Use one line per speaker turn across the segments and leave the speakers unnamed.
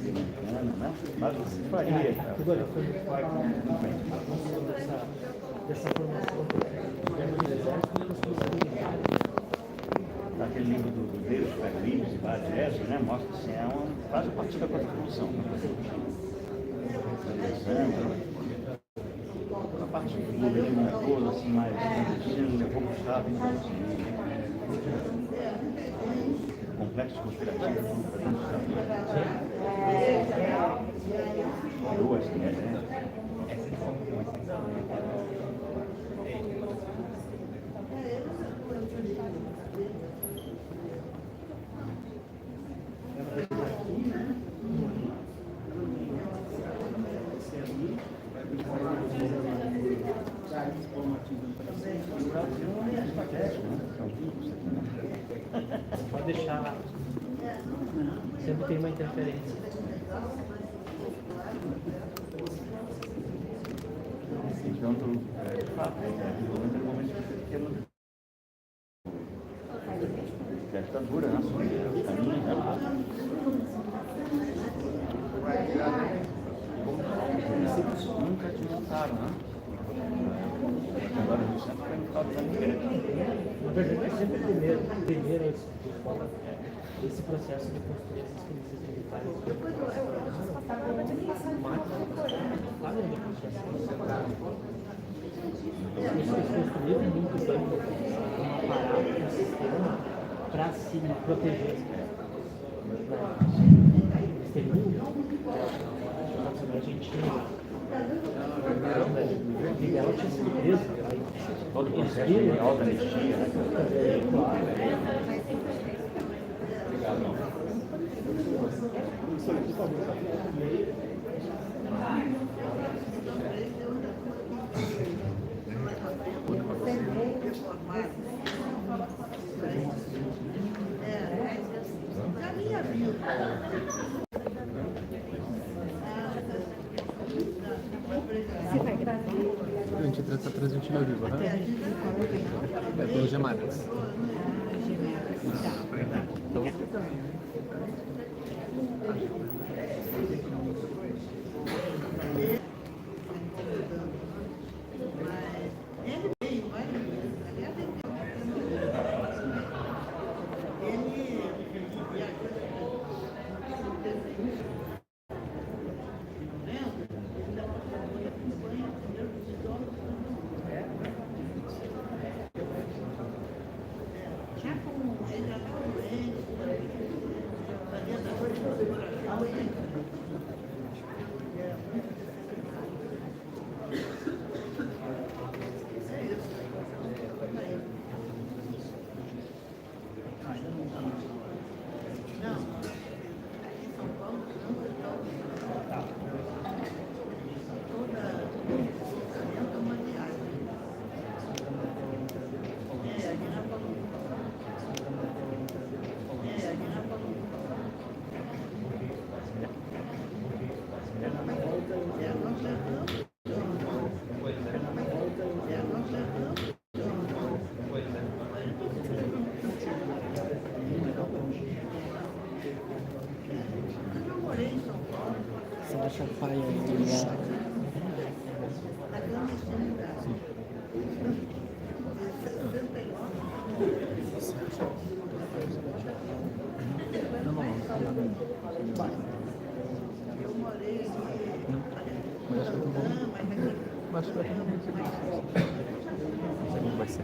americana, né? Mas você faria.
Dessa formação do exército
Aquele livro do Deus, Pega Livros e Vários, né? Mostra assim, quase a partir da Constituição. A parte do livro ele montou assim, mais ele levou para o Estado, então, assim, complexo conspirativo para dentro do Estado. Assim, né?
Pode deixar. Sempre tem uma interferência.
Então, de fato, no momento que temos a ditadura, né? Os caminhos, né? Nunca desmontaram, né? Agora, isso sempre foi no caso da mineira.
Na verdade, é sempre primeiro antes de falar esse processo de construir essas polícias militares. Eles construíram muito bem um aparato, um sistema para se proteger. Eles teve na Argentina. Miguel tinha sido preso.
Todo o processo legal da anistia, né?
A gente está transmitindo ao vivo, né? É pelo Gemax.
Você acha pai aí?
Acho que vai ter muito. Não sei como vai ser.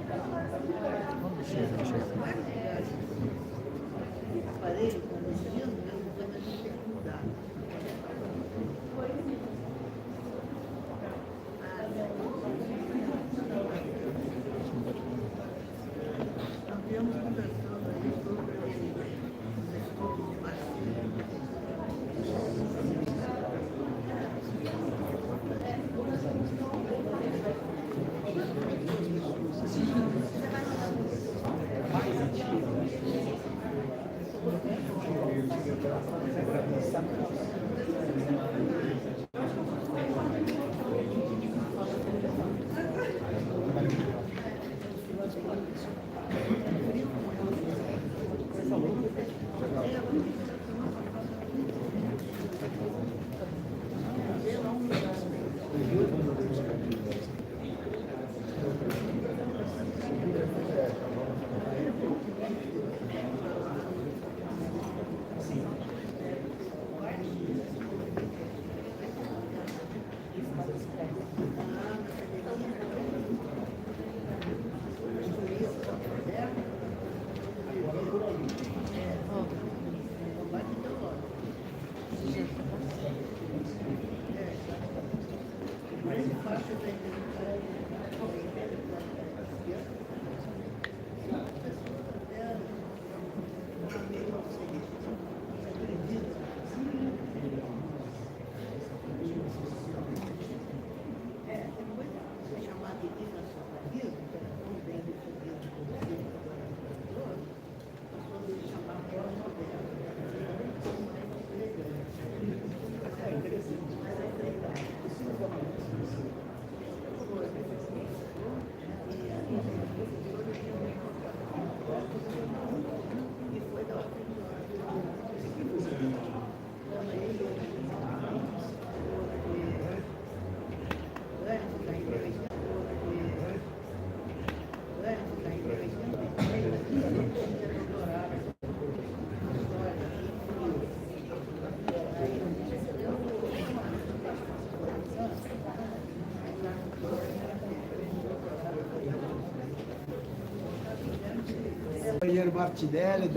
Martinelli,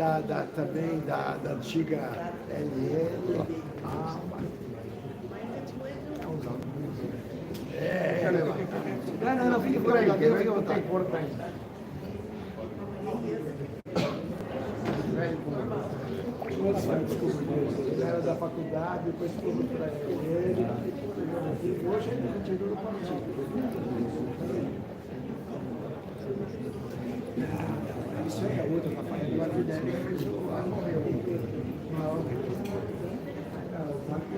também da antiga LL. Não, fique por aí, que não fica à vontade. Era da faculdade, depois fomos para ele. Hoje ele continua no partido. Isso é outra, a família do Martinelli fez o morreu. O Marco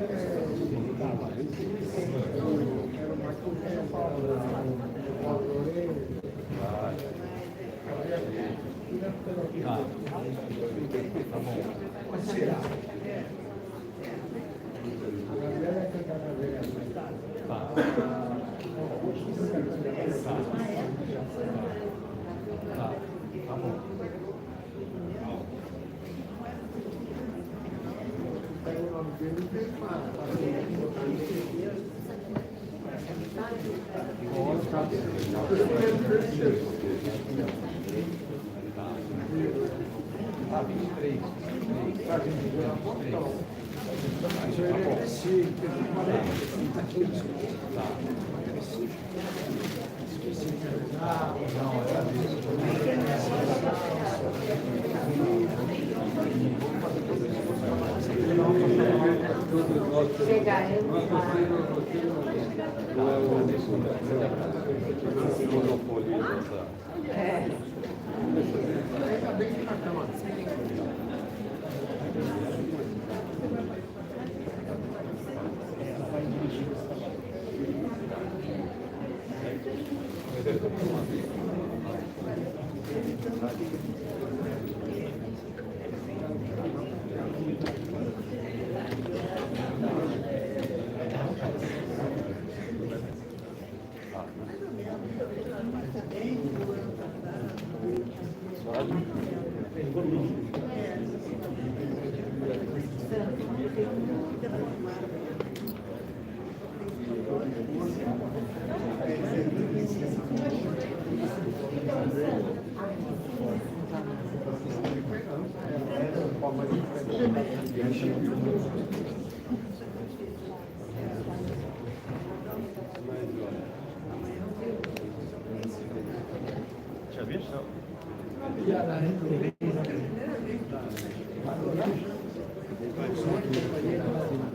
Já viu?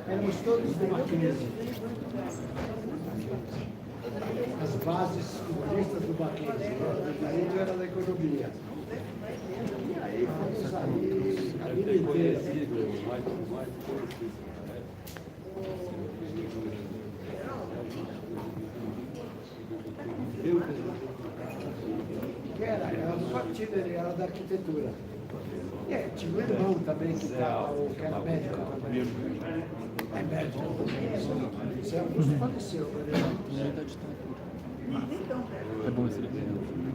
Éramos todos do Mackenzie. As bases comunistas do Mackenzie. O Daído era da economia. E aí fomos ali, a vida inteira. Era do partido, ele era da arquitetura. Tinha um irmão também que era médico também. É médico. Isso é um faleceu,
É bom esse livro.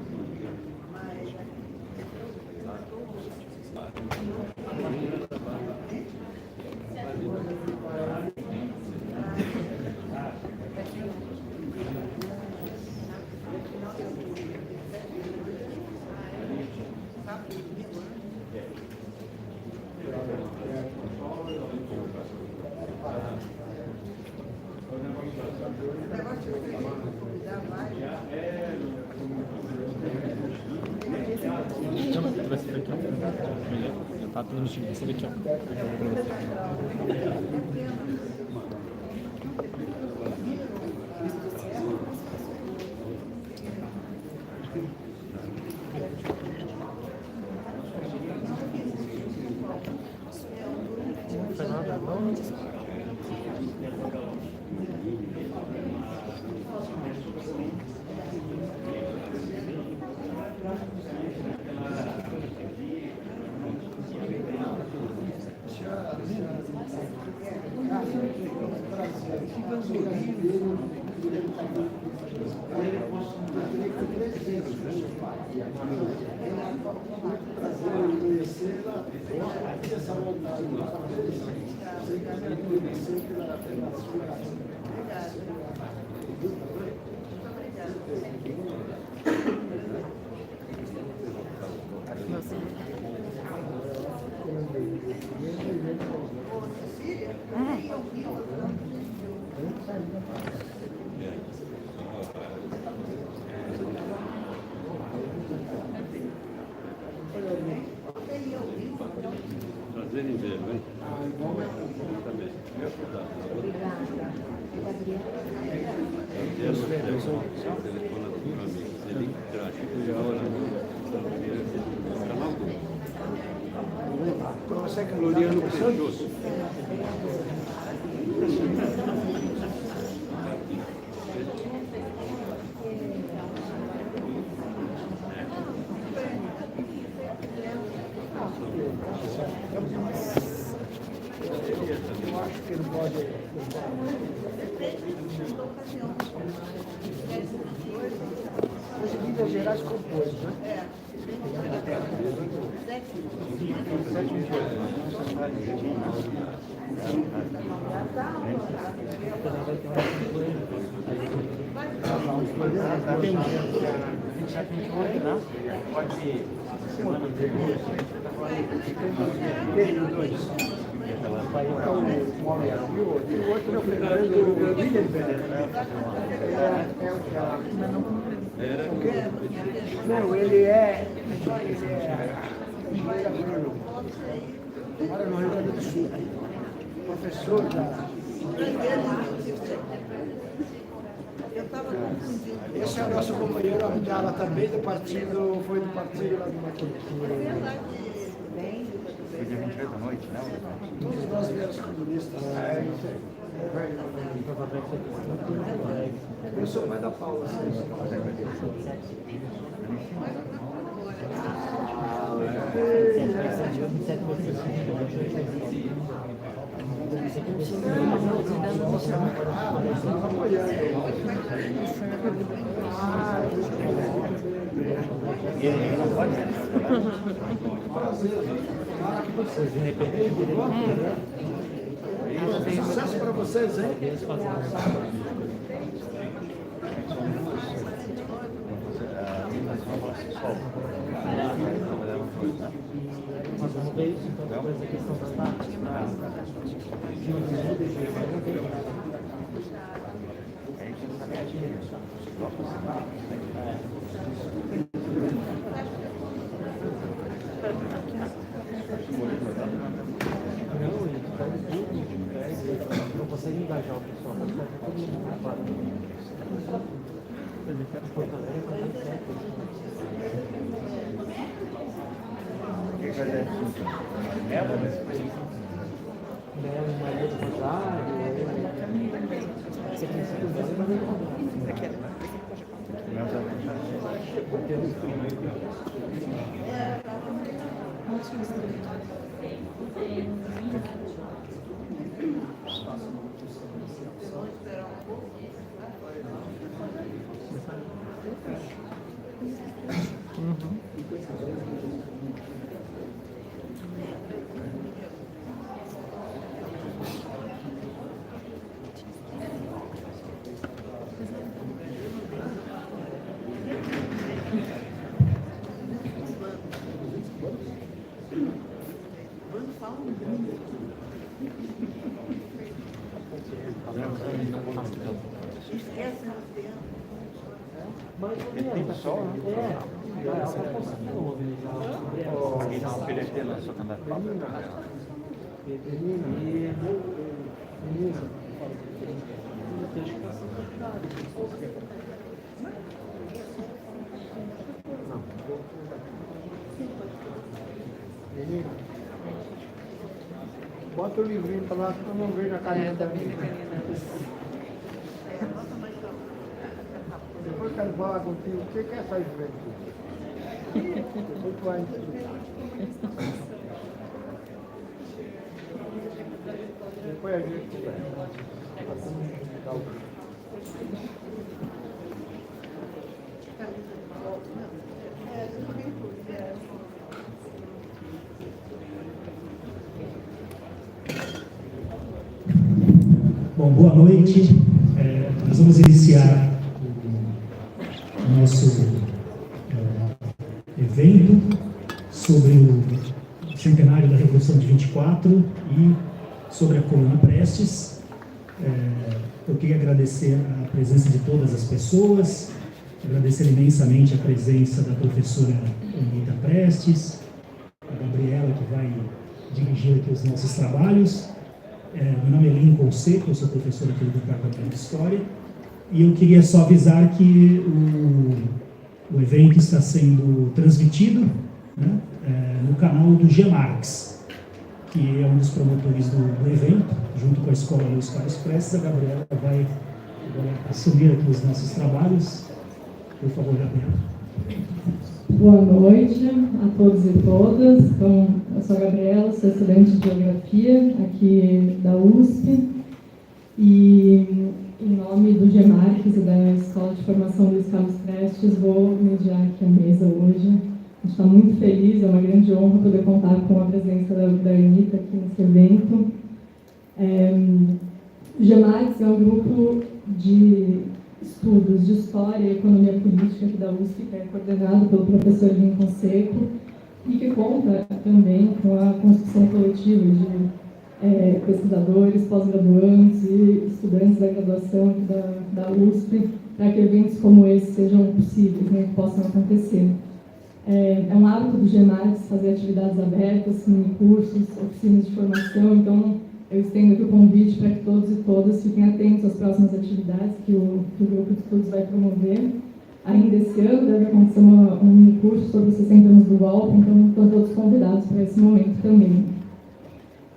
Vai ser aqui, ó. Melhor. Já tá tudo no time. Vai ser aqui, ó.
Não foi nada, não.
Obrigado.
Prazer em vê-lo, hein? Deus telefona para mim. Ele traz. Canal
Para você que
Floriano Peixoto.
eu acho que ele pode. Hoje Minas Gerais compôs, né? E o outro é o Fernando William. Não, ele é engenheiro agrônomo. Mora no Rio Grande do Sul. Professor da. Esse é o nosso companheiro Abdala também do partido, foi do partido lá do Maquininha.
Foi dia 28 da noite, né?
Todos nós viemos comunistas. Eu sou pai da Paula.
E ele não pode ser.
Sucesso para vocês, hein?
Nós vamos ver isso, então, depois da questão das datas. Não consegue engajar o pessoal, mas está todo mundo preparado. Porto Alegre está muito certo. Melo, Maria do Rosário. Você tem sido bem, mas não
Alguém não ofereceu na sua candidatura?
Bota o livrinho para lá que eu não vejo a caneta. Depois quero falar contigo, o que é essa juventude? Depois tu vai explicar. Depois a gente conversa.
Bom, boa noite. Nós vamos iniciar o nosso evento sobre o centenário da Revolução pós-graduação de 24 e sobre a coluna Prestes. Eu queria agradecer a presença de todas as pessoas, agradecer imensamente a presença da professora Anita Prestes, a Gabriela, que vai dirigir aqui os nossos trabalhos. Meu nome é Lincoln Seco, eu sou professor aqui do Departamento de História, e eu queria só avisar que o evento está sendo transmitido, né, no canal do Gemarx, que é um dos promotores do evento, junto com a Escola Luiz Carlos Prestes. A Gabriela vai assumir aqui os nossos trabalhos. Por favor, Gabriela.
Boa noite a todos e todas. Então, eu sou a Gabriela, sou estudante de Geografia aqui da USP, e em nome do Gemarx e da Escola de Formação Luiz Carlos Prestes, vou mediar aqui a mesa hoje. A gente está muito feliz, é uma grande honra poder contar com a presença da Anita aqui nesse evento. O Gemarx é um grupo de estudos de História e Economia Política aqui da USP, que é coordenado pelo professor Lincoln Seco, e que conta também com a construção coletiva de pesquisadores, pós-graduandos e estudantes da graduação aqui da USP, para que eventos como esse sejam possíveis, né, que possam acontecer. É um hábito do Gemarx fazer atividades abertas, mini-cursos, oficinas de formação, então eu estendo aqui o convite para que todos e todas fiquem atentos às próximas atividades que o grupo de estudos vai promover. Ainda esse ano deve acontecer um mini-curso sobre os 60 anos do golpe, então estão todos convidados para esse momento também.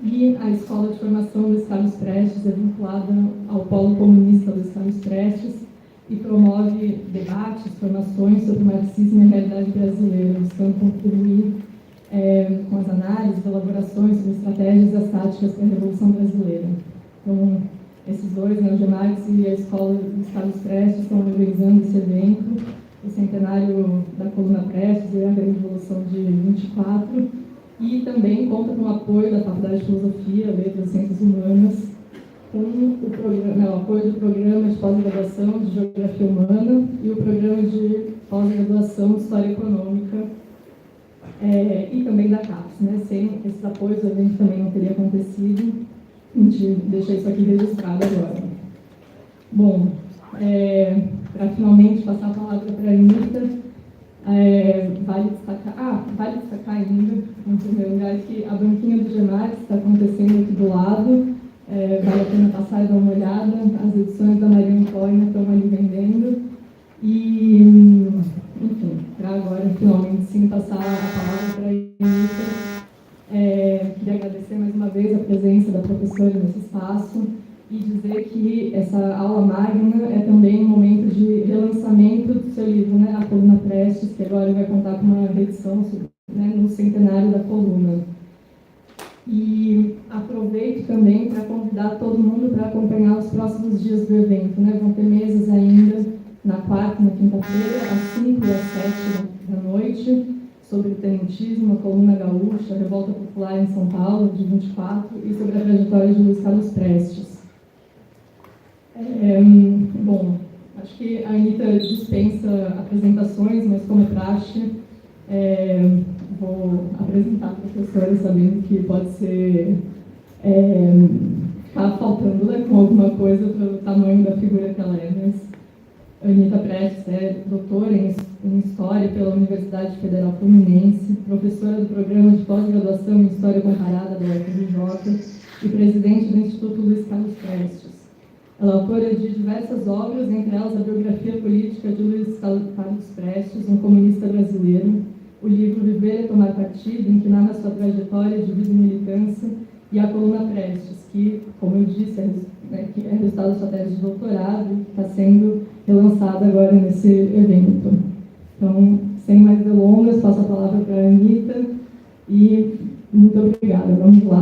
E a Escola de Formação Luiz Carlos Prestes é vinculada ao Polo Comunista Luiz Carlos Prestes e promove debates, formações sobre o marxismo e a realidade brasileira, buscando contribuir com as análises, elaborações sobre estratégias e as táticas para a Revolução Brasileira. Então, esses dois, o Gemarx e a Escola Luiz Carlos Prestes, estão organizando esse evento, o centenário da coluna Prestes e a Revolução de 24, e também conta com o apoio da Faculdade de Filosofia, Letras e Ciências Humanas, com o apoio do programa de pós-graduação de Geografia Humana e o programa de pós-graduação de História Econômica, e também da CAPES, né? Sem esses apoios, o evento também não teria acontecido. A gente deixa isso aqui registrado agora. Bom, para finalmente passar a palavra para a Anita, vale destacar ainda, em primeiro lugar, que a banquinha do Gemarx está acontecendo aqui do lado. Vale a pena passar e dar uma olhada. As edições da Maria Antônia estão ali vendendo. E, enfim, para agora, finalmente, sim, passar a palavra para a Anita. Queria agradecer mais uma vez a presença da professora nesse espaço e dizer que essa aula magna é também um momento de relançamento do seu livro, né, A Coluna Prestes, que agora vai contar com uma reedição, né, no centenário da coluna. E aproveito também para convidar todo mundo para acompanhar os próximos dias do evento, né? Vão ter mesas ainda na quarta e na quinta-feira, às 5 e às 7 da noite, sobre o tenentismo, a coluna gaúcha, a revolta popular em São Paulo, de 24, e sobre a trajetória de Luiz Carlos Prestes. Bom, acho que a Anita dispensa apresentações, mas como é praxe, vou apresentar a professora, sabendo que pode ser ficar faltando, né, com alguma coisa pelo tamanho da figura que ela é, mas Anita Prestes é doutora em História pela Universidade Federal Fluminense, professora do Programa de Pós-Graduação em História Comparada da UFRJ e presidente do Instituto Luiz Carlos Prestes. Ela é autora de diversas obras, entre elas a biografia política de Luiz Carlos Prestes, um comunista brasileiro, o livro Viver e Tomar Partido, em que narra sua trajetória de vida e militância, e a coluna Prestes, que, como eu disse, que é resultado da sua tese de doutorado e está sendo relançada agora nesse evento. Então, sem mais delongas, passo a palavra para a Anita e muito obrigada. Vamos lá.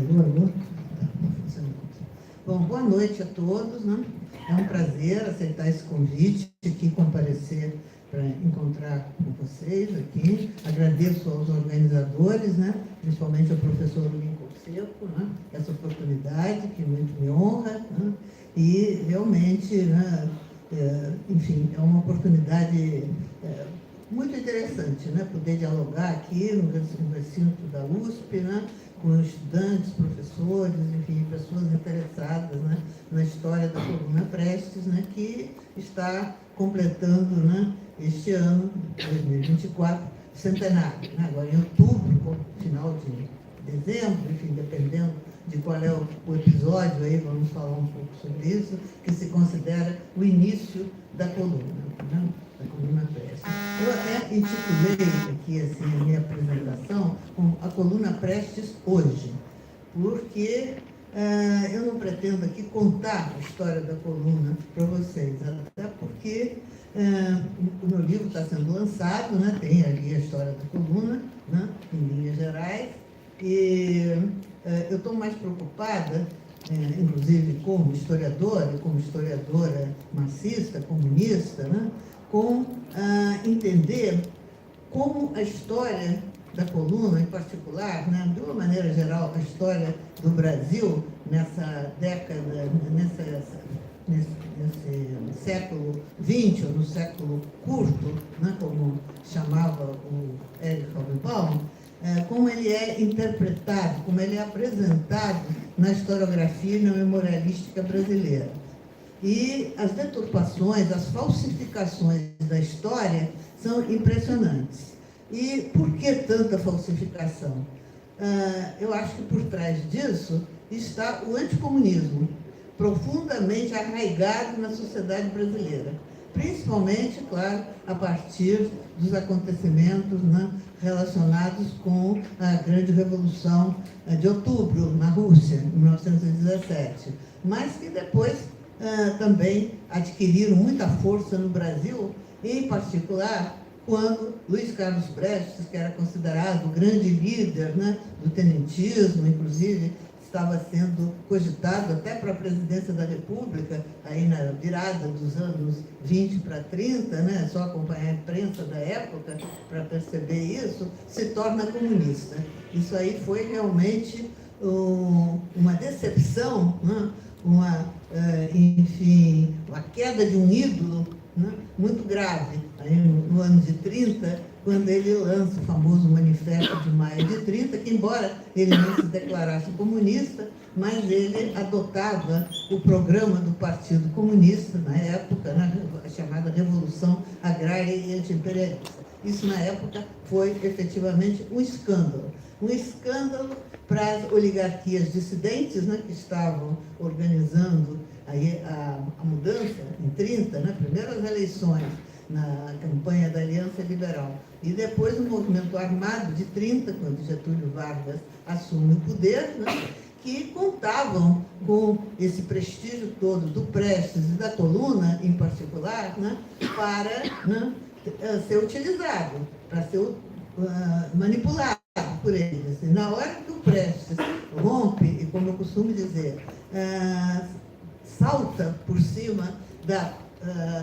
Alô? Bom, boa noite a todos, né? É um prazer aceitar esse convite, aqui comparecer para encontrar com vocês aqui. Agradeço aos organizadores, né, principalmente ao professor Lincoln Seco, né, essa oportunidade que muito me honra, né, e realmente, né, enfim, é uma oportunidade muito interessante, né, poder dialogar aqui no recinto da USP, né, com estudantes, professores, enfim, pessoas interessadas, né, na história da coluna Prestes, né, que está completando, né, este ano, 2024, centenário. Né, agora em outubro, final de dezembro, enfim, dependendo de qual é o episódio, aí vamos falar um pouco sobre isso, que se considera o início da coluna, né, da coluna Prestes. Eu até intitulei aqui assim, a minha apresentação como A Coluna Prestes Hoje, porque eu não pretendo aqui contar a história da coluna para vocês, até porque o meu livro está sendo lançado, né, tem ali a história da coluna, né, em linhas gerais, e eu estou mais preocupada, inclusive como historiadora marxista, comunista, né, com entender como a história da coluna, em particular, né, de uma maneira geral, a história do Brasil nessa década, nesse século XX, ou no século curto, né, como chamava o Erich Hobsbawm, como ele é interpretado, como ele é apresentado na historiografia e na memorialística brasileira. E as deturpações, as falsificações da história são impressionantes. E por que tanta falsificação? Eu acho que por trás disso está o anticomunismo, profundamente arraigado na sociedade brasileira, principalmente, claro, a partir dos acontecimentos, né, relacionados com a grande Revolução de Outubro, na Rússia, em 1917, mas que depois também adquiriram muita força no Brasil, em particular quando Luiz Carlos Prestes, que era considerado o grande líder, né, do tenentismo, inclusive estava sendo cogitado até para a presidência da República, aí na virada dos anos 20 para 30, né, só acompanhar a imprensa da época para perceber isso, se torna comunista. Isso aí foi realmente uma decepção, né, enfim, uma queda de um ídolo, né, muito grave, aí no ano de 30, quando ele lança o famoso Manifesto de Maio de 30, que embora ele não se declarasse comunista, mas ele adotava o programa do Partido Comunista, na época, né, a chamada Revolução Agrária e Antiimperialista. Isso, na época, foi efetivamente um escândalo. Um escândalo para as oligarquias dissidentes, né, que estavam organizando aí a mudança em 30, né, primeiras eleições na campanha da Aliança Liberal, e depois o movimento armado de 30, quando Getúlio Vargas assume o poder, né, que contavam com esse prestígio todo do Prestes e da coluna, em particular, né, para, né, ser utilizado, para ser manipulado por eles. E na hora que o Prestes rompe, e como eu costumo dizer, salta por cima da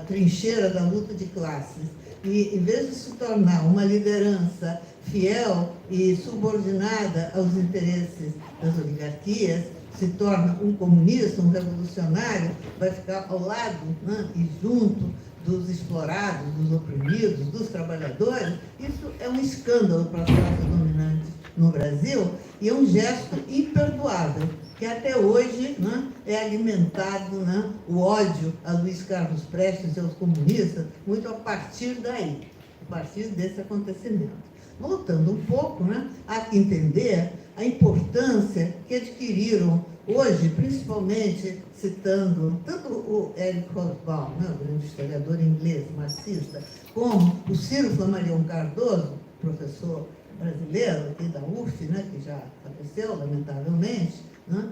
trincheira da luta de classes, e em vez de se tornar uma liderança fiel e subordinada aos interesses das oligarquias, se torna um comunista, um revolucionário, vai ficar ao lado, né, e junto dos explorados, dos oprimidos, dos trabalhadores. Isso é um escândalo para as classes dominantes no Brasil e é um gesto imperdoável, que até hoje, né, é alimentado, né, o ódio a Luiz Carlos Prestes e aos comunistas, muito a partir daí, a partir desse acontecimento. Voltando um pouco, né, há que entender a importância que adquiriram hoje, principalmente citando tanto o Erich Hobsbawm, né, o grande historiador inglês, marxista, como o Ciro Flammarion Cardoso, professor brasileiro aqui da UF, né, que já faleceu, lamentavelmente, né,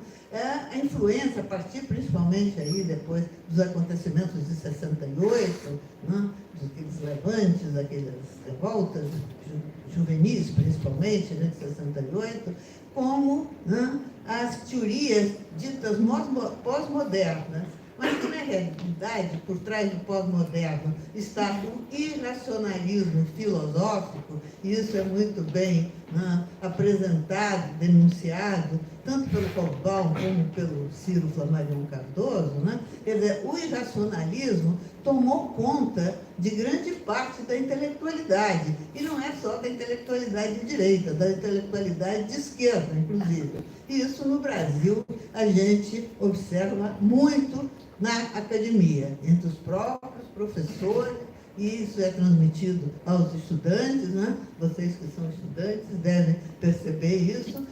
a influência, a partir principalmente aí depois dos acontecimentos de 68, né, daqueles levantes, daquelas revoltas juvenis, principalmente, né, de 68, como, né, as teorias ditas pós-modernas. mas que, na realidade, por trás do pós-moderno, está o irracionalismo filosófico, e isso é muito bem apresentado, denunciado, tanto pelo Hobsbawm como pelo Ciro Flammarion Cardoso, Quer dizer, o irracionalismo tomou conta de grande parte da intelectualidade, e não é só da intelectualidade de direita, da intelectualidade de esquerda, inclusive. E isso no Brasil a gente observa muito na academia, entre os próprios professores, e isso é transmitido aos estudantes, Vocês que são estudantes devem perceber isso,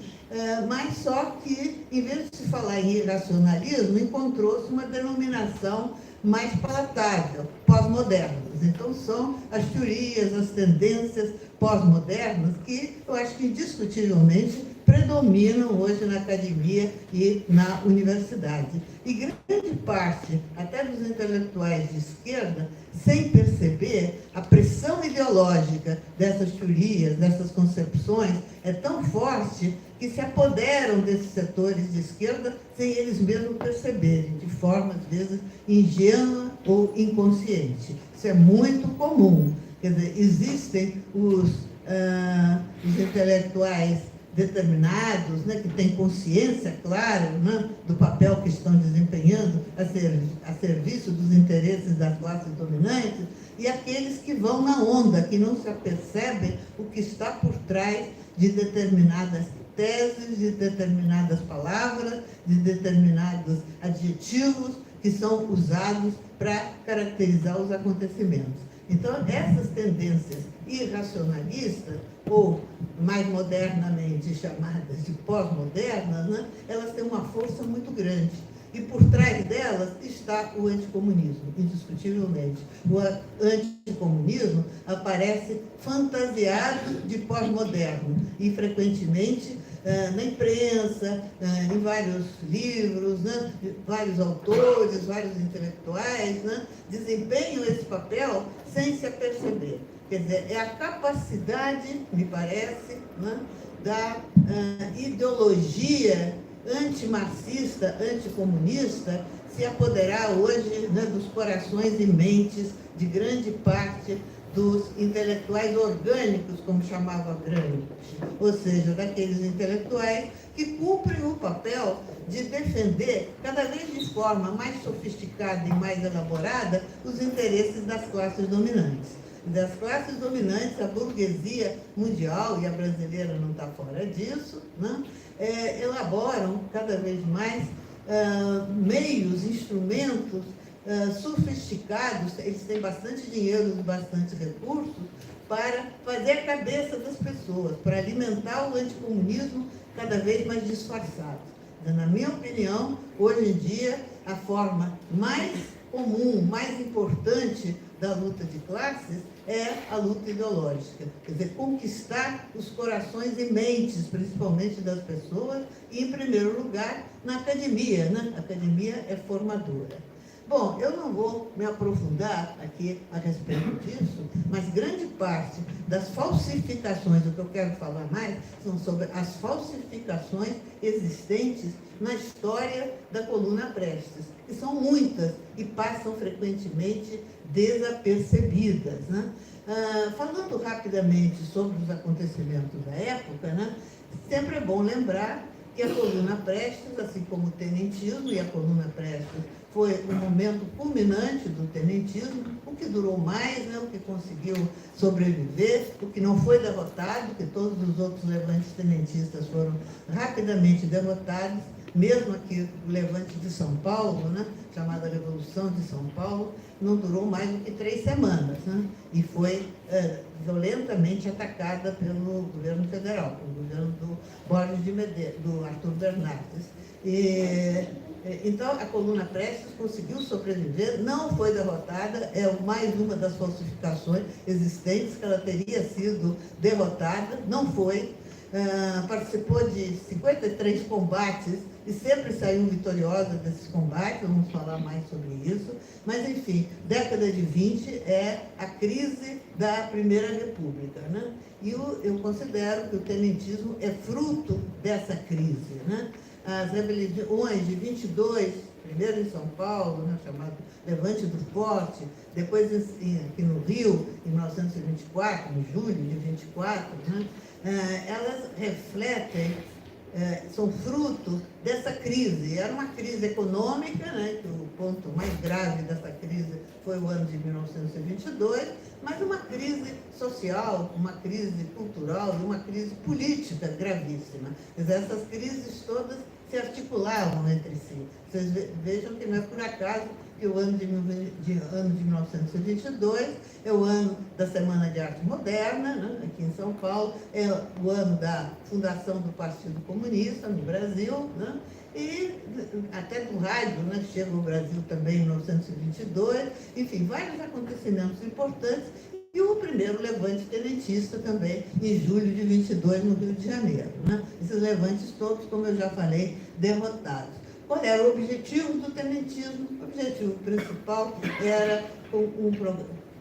mas só que, em vez de se falar em irracionalismo, encontrou-se uma denominação mais palatável, pós-modernas. Então, são as teorias, as tendências pós-modernas que eu acho que indiscutivelmente predominam hoje na academia e na universidade. E grande parte, até dos intelectuais de esquerda, sem perceber, a pressão ideológica dessas teorias, dessas concepções, é tão forte que se apoderam desses setores de esquerda sem eles mesmos perceberem, de forma, às vezes, ingênua ou inconsciente. Isso é muito comum. Quer dizer, existem os intelectuais determinados, que têm consciência clara do papel que estão desempenhando a serviço dos interesses das classes dominantes, e aqueles que vão na onda, que não se apercebem o que está por trás de determinadas teses, de determinadas palavras, de determinados adjetivos que são usados para caracterizar os acontecimentos. Então, essas tendências irracionalistas, ou mais modernamente chamadas de pós-modernas, elas têm uma força muito grande. E por trás delas está o anticomunismo, indiscutivelmente. O anticomunismo aparece fantasiado de pós-moderno e, frequentemente, na imprensa, em vários livros, vários autores, vários intelectuais, desempenham esse papel sem se aperceber. Quer dizer, é a capacidade, me parece, da ideologia antimarxista, anticomunista, se apoderar hoje dos corações e mentes de grande parte dos intelectuais orgânicos, como chamava Gramsci, ou seja, daqueles intelectuais que cumprem o papel de defender, cada vez de forma mais sofisticada e mais elaborada, os interesses das classes dominantes. Das classes dominantes, a burguesia mundial, e a brasileira não está fora disso, elaboram cada vez mais meios, instrumentos sofisticados, eles têm bastante dinheiro e bastante recursos para fazer a cabeça das pessoas, para alimentar o anticomunismo cada vez mais disfarçado. Na minha opinião, hoje em dia, a forma mais comum, mais importante da luta de classes é a luta ideológica, quer dizer, conquistar os corações e mentes, principalmente das pessoas, e, em primeiro lugar, na academia, A academia é formadora. Bom, eu não vou me aprofundar aqui a respeito disso, mas grande parte das falsificações, o que eu quero falar mais, são sobre as falsificações existentes na história da coluna Prestes, que são muitas e passam frequentemente desapercebidas. Falando rapidamente sobre os acontecimentos da época, sempre é bom lembrar que a coluna Prestes, assim como o tenentismo, e a coluna Prestes foi o momento culminante do tenentismo, o que durou mais, o que conseguiu sobreviver, o que não foi derrotado, que todos os outros levantes tenentistas foram rapidamente derrotados, mesmo aqui o levante de São Paulo, chamada Revolução de São Paulo, não durou mais do que 3 semanas, e foi violentamente atacada pelo governo federal, pelo governo do Borges de Medeiros, do Arthur Bernardes. Então, a coluna Prestes conseguiu sobreviver, não foi derrotada, é mais uma das falsificações existentes, que ela teria sido derrotada, não foi. Participou de 53 combates e sempre saiu vitoriosa desses combates, vamos falar mais sobre isso. Mas, enfim, década de 20 é a crise da Primeira República, E eu considero que o tenentismo é fruto dessa crise, as rebeliões de 22, primeiro em São Paulo, né, chamado Levante do Forte, depois aqui no Rio, em 1924, em julho de 24, né, elas refletem, são fruto dessa crise. Era uma crise econômica, né, que o ponto mais grave dessa crise foi o ano de 1922, mas uma crise social, uma crise cultural e uma crise política gravíssima. Essas crises todas se articulavam entre si. Vocês vejam que não é por acaso que o ano de 1922 é o ano da Semana de Arte Moderna, né, aqui em São Paulo, é o ano da fundação do Partido Comunista no Brasil, né, e até do rádio, né, chega ao Brasil também em 1922, enfim, vários acontecimentos importantes, e o primeiro levante tenentista também, em julho de 22, no Rio de Janeiro. Né? Esses levantes todos, como eu já falei, derrotados. Qual era o objetivo do tenentismo? O objetivo principal era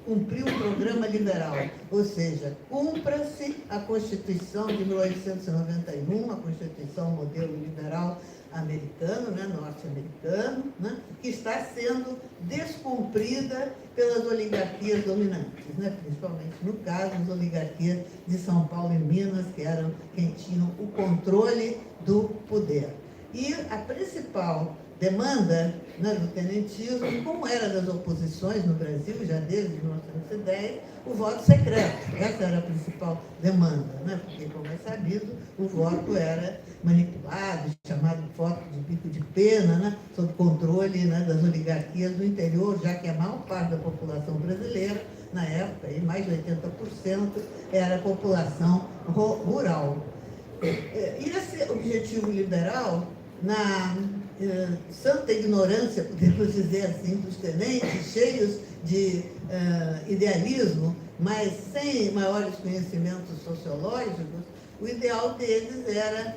cumprir um programa liberal, ou seja, cumpra-se a Constituição de 1891, a Constituição modelo liberal americano, né, norte-americano, né, que está sendo descumprida pelas oligarquias dominantes, né, principalmente, no caso, as oligarquias de São Paulo e Minas, que eram quem tinham o controle do poder. E a principal demanda, né, do tenentismo, como era das oposições no Brasil, já desde 1910, o voto secreto. Essa era a principal demanda, né, porque, como é sabido, o voto era manipulado, chamado voto de bico de pena, né, sob controle, né, das oligarquias do interior, já que a maior parte da população brasileira, na época, aí, mais de 80%, era a população rural. E esse objetivo liberal, na santa ignorância, podemos dizer assim, dos tenentes, cheios de idealismo, mas sem maiores conhecimentos sociológicos, o ideal deles era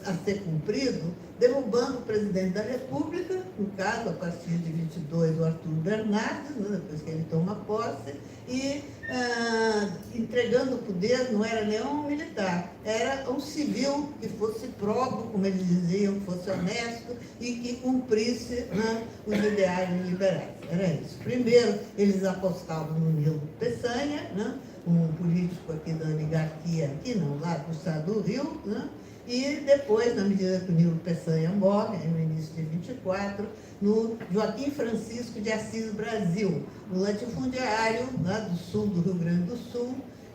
a ser cumprido, derrubando o presidente da República, no caso, a partir de 22, o Arthur Bernardes, né, depois que ele toma posse, e entregando o poder, não era nenhum militar, era um civil que fosse próprio, como eles diziam, que fosse honesto e que cumprisse, né, os ideais liberais. Era isso. Primeiro, eles apostavam no Nilo Peçanha, né, um político aqui da oligarquia, aqui não, lá do estado do Rio, né, e depois, na medida que o Nilo Peçanha morre, no início de 24, no Joaquim Francisco de Assis Brasil, um latifundiário lá do sul do Rio Grande do Sul,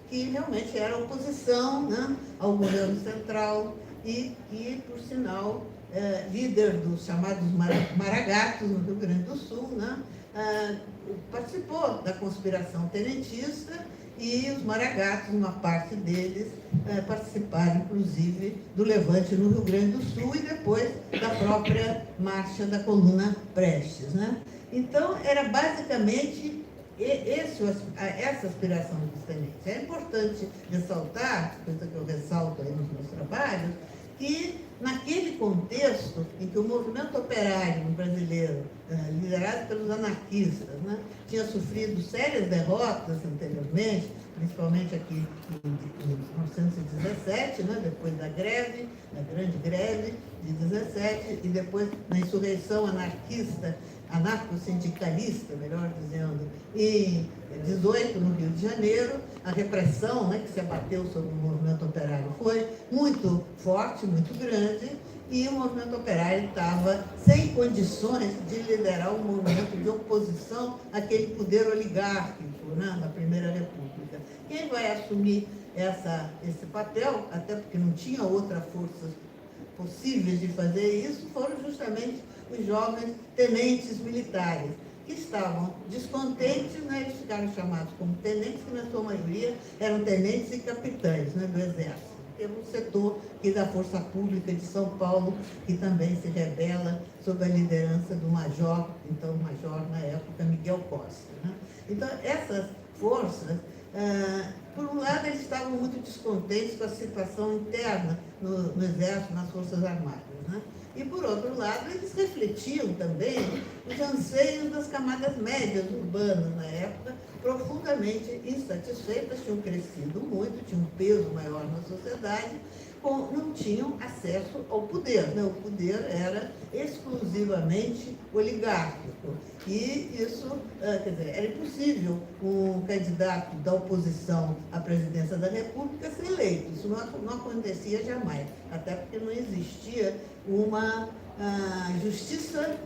que realmente era oposição, né, ao governo central e que, por sinal, líder dos chamados Maragatos no Rio Grande do Sul, né, participou da conspiração tenentista, e os Maragatos, uma parte deles, participaram, inclusive, do levante no Rio Grande do Sul e depois da própria marcha da Coluna Prestes. Né? Então, era basicamente essa aspiração dos tenentes. É importante ressaltar, coisa que eu ressalto aí nos meus trabalhos, que naquele contexto em que o movimento operário brasileiro, liderado pelos anarquistas, né, tinha sofrido sérias derrotas anteriormente, principalmente aqui em 1917, né, depois da greve, da grande greve de 17, e depois na insurreição anarquista, anarco-sindicalista, melhor dizendo, em 18, no Rio de Janeiro, a repressão, né, que se abateu sobre o movimento operário foi muito forte, muito grande, e o movimento operário estava sem condições de liderar um movimento de oposição àquele poder oligárquico, né, na Primeira República. Quem vai assumir esse papel, até porque não tinha outra força possíveis de fazer isso, foram justamente os jovens tenentes militares, que estavam descontentes, né, eles ficaram chamados como tenentes, que na sua maioria eram tenentes e capitães, né, do Exército. Temos um setor aqui da Força Pública de São Paulo, que também se rebela sob a liderança do major, então major na época, Miguel Costa. Né? Então, essas forças, por um lado, eles estavam muito descontentes com a situação interna no Exército, nas Forças Armadas. Né? E, por outro lado, eles refletiam também os anseios das camadas médias urbanas na época, profundamente insatisfeitas, tinham crescido muito, tinham um peso maior na sociedade, não tinham acesso ao poder, né? O poder era exclusivamente oligárquico. E isso, quer dizer, era impossível um candidato da oposição à presidência da República ser eleito. Isso não acontecia jamais, até porque não existia uma justiça,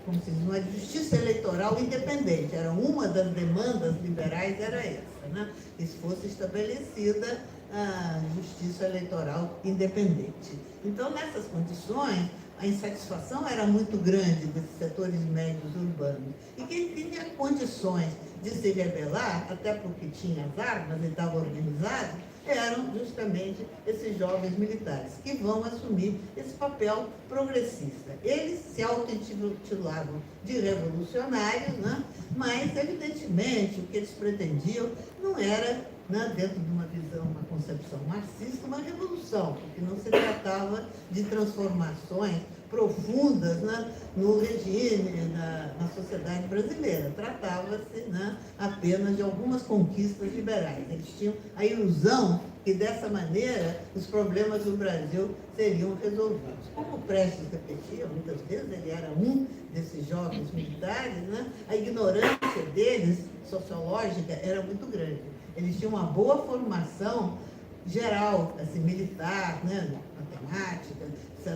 como se diz, uma justiça eleitoral independente. Era uma das demandas liberais, era essa, né? Que se fosse estabelecida a justiça eleitoral independente. Então, nessas condições, a insatisfação era muito grande desses setores médios urbanos. E quem tinha condições de se rebelar, até porque tinha as armas e estava organizado, eram justamente esses jovens militares, que vão assumir esse papel progressista. Eles se auto-intitulavam de revolucionários, né? Mas, evidentemente, o que eles pretendiam não era, né, dentro de uma visão, uma concepção marxista, uma revolução, porque não se tratava de transformações profundas, né, no regime, na sociedade brasileira. Tratava-se, né, apenas de algumas conquistas liberais. Eles tinham a ilusão que, dessa maneira, os problemas do Brasil seriam resolvidos. Como o Prestes repetia muitas vezes, ele era um desses jovens militares, né, a ignorância deles, sociológica, era muito grande. Eles tinham uma boa formação geral, assim, militar, né, matemática,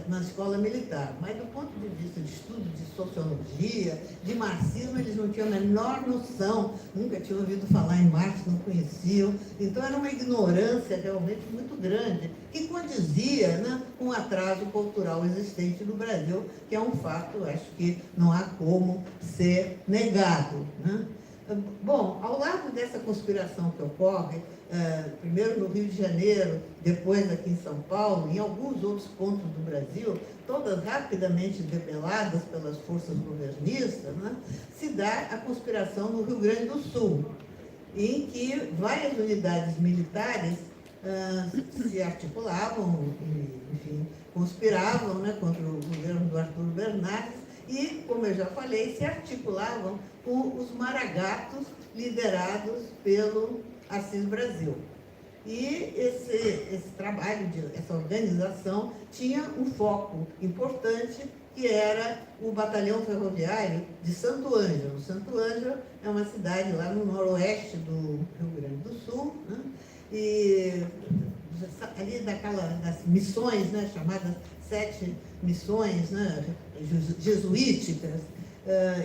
na escola militar, mas do ponto de vista de estudo de sociologia, de marxismo, eles não tinham a menor noção, nunca tinham ouvido falar em Marx, não conheciam, então era uma ignorância realmente muito grande, que condizia, né, com o atraso cultural existente no Brasil, que é um fato, acho que não há como ser negado, né? Bom, ao lado dessa conspiração que ocorre, primeiro no Rio de Janeiro, depois aqui em São Paulo, em alguns outros pontos do Brasil, todas rapidamente debeladas pelas forças governistas, né, se dá a conspiração no Rio Grande do Sul, em que várias unidades militares se articulavam, enfim, conspiravam, né, contra o governo do Arthur Bernardes, e, como eu já falei, se articulavam com os maragatos liderados pelo Assis Brasil. E esse trabalho, essa organização, tinha um foco importante, que era o Batalhão Ferroviário de Santo Ângelo. Santo Ângelo é uma cidade lá no noroeste do Rio Grande do Sul, né? E ali das missões, né, chamadas 7 missões, né, jesuíticas,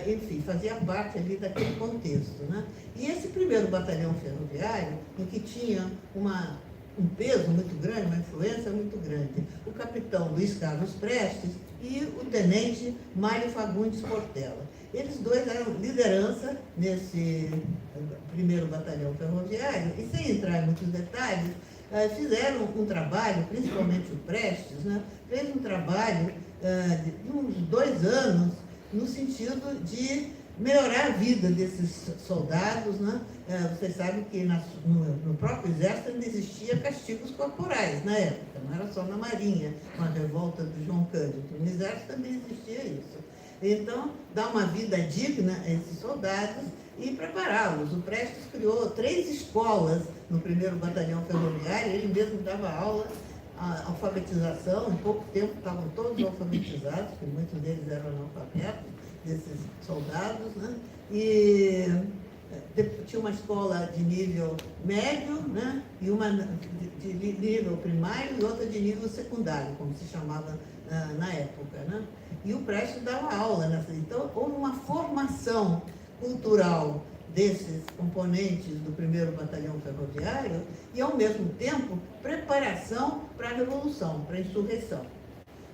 enfim, fazia parte ali daquele contexto, né? E esse primeiro batalhão ferroviário, em que tinha um peso muito grande, uma influência muito grande, o capitão Luiz Carlos Prestes e o tenente Mário Fagundes Portela. Eles dois eram liderança nesse primeiro batalhão ferroviário, e sem entrar em muitos detalhes, fizeram um trabalho, principalmente o Prestes, né, fez um trabalho de uns 2 anos, no sentido de melhorar a vida desses soldados, né? Vocês sabem que no próprio Exército ainda existia castigos corporais na época, não era só na Marinha, com a revolta do João Cândido. No Exército também existia isso. Então, dar uma vida digna a esses soldados e prepará-los. O Prestes criou 3 escolas no primeiro batalhão ferroviário, ele mesmo dava aula, a alfabetização, em pouco tempo estavam todos alfabetizados, porque muitos deles eram analfabetos, desses soldados, né? E tinha uma escola de nível médio, né? E uma de nível primário e outra de nível secundário, como se chamava na época, né? E o Prestes dava aula nessa. Então, houve uma formação cultural desses componentes do primeiro batalhão ferroviário e, ao mesmo tempo, preparação para a revolução, para a insurreição.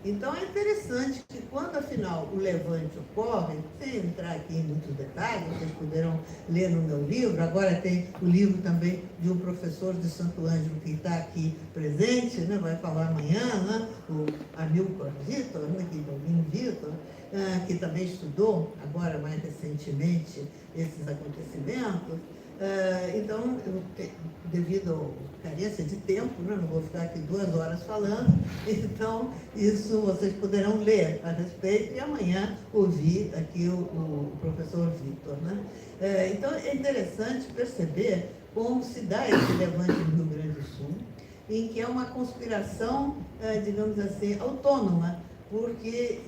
Então, é interessante que, quando, afinal, o levante ocorre, sem entrar aqui em muitos detalhes, vocês poderão ler no meu livro, agora tem o livro também de um professor de Santo Ângelo que está aqui presente, né, vai falar amanhã, né, o Amilcar Vitor, né, Vitor, que também estudou, agora mais recentemente, esses acontecimentos. Então, devido à carência de tempo, né, não vou ficar aqui 2 horas falando, então isso vocês poderão ler a respeito e amanhã ouvir aqui o professor Vitor, né? Então, é interessante perceber como se dá esse levante no Rio Grande do Sul, em que é uma conspiração, digamos assim, autônoma, porque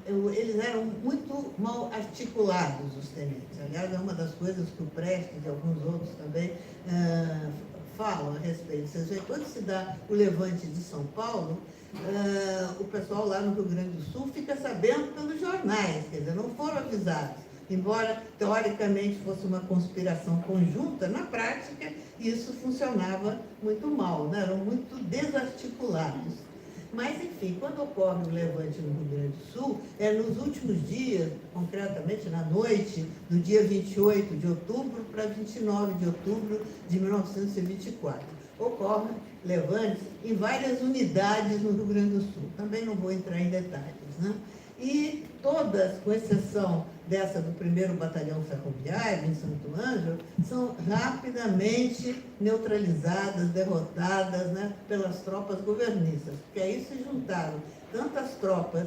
eles eram muito mal articulados, os tenentes. Aliás, é uma das coisas que o Prestes e alguns outros também falam a respeito. Ou seja, quando se dá o levante de São Paulo, o pessoal lá no Rio Grande do Sul fica sabendo pelos jornais, quer dizer, não foram avisados. Embora, teoricamente, fosse uma conspiração conjunta, na prática, isso funcionava muito mal, né? Eram muito desarticulados. Mas, enfim, quando ocorre o levante no Rio Grande do Sul, é nos últimos dias, concretamente na noite do dia 28 de outubro para 29 de outubro de 1924. Ocorrem levantes em várias unidades no Rio Grande do Sul. Também não vou entrar em detalhes, né? E todas, com exceção dessa do 1º Batalhão Ferroviário, em Santo Ângelo, são rapidamente neutralizadas, derrotadas, né, pelas tropas governistas. Porque aí se juntaram tantas tropas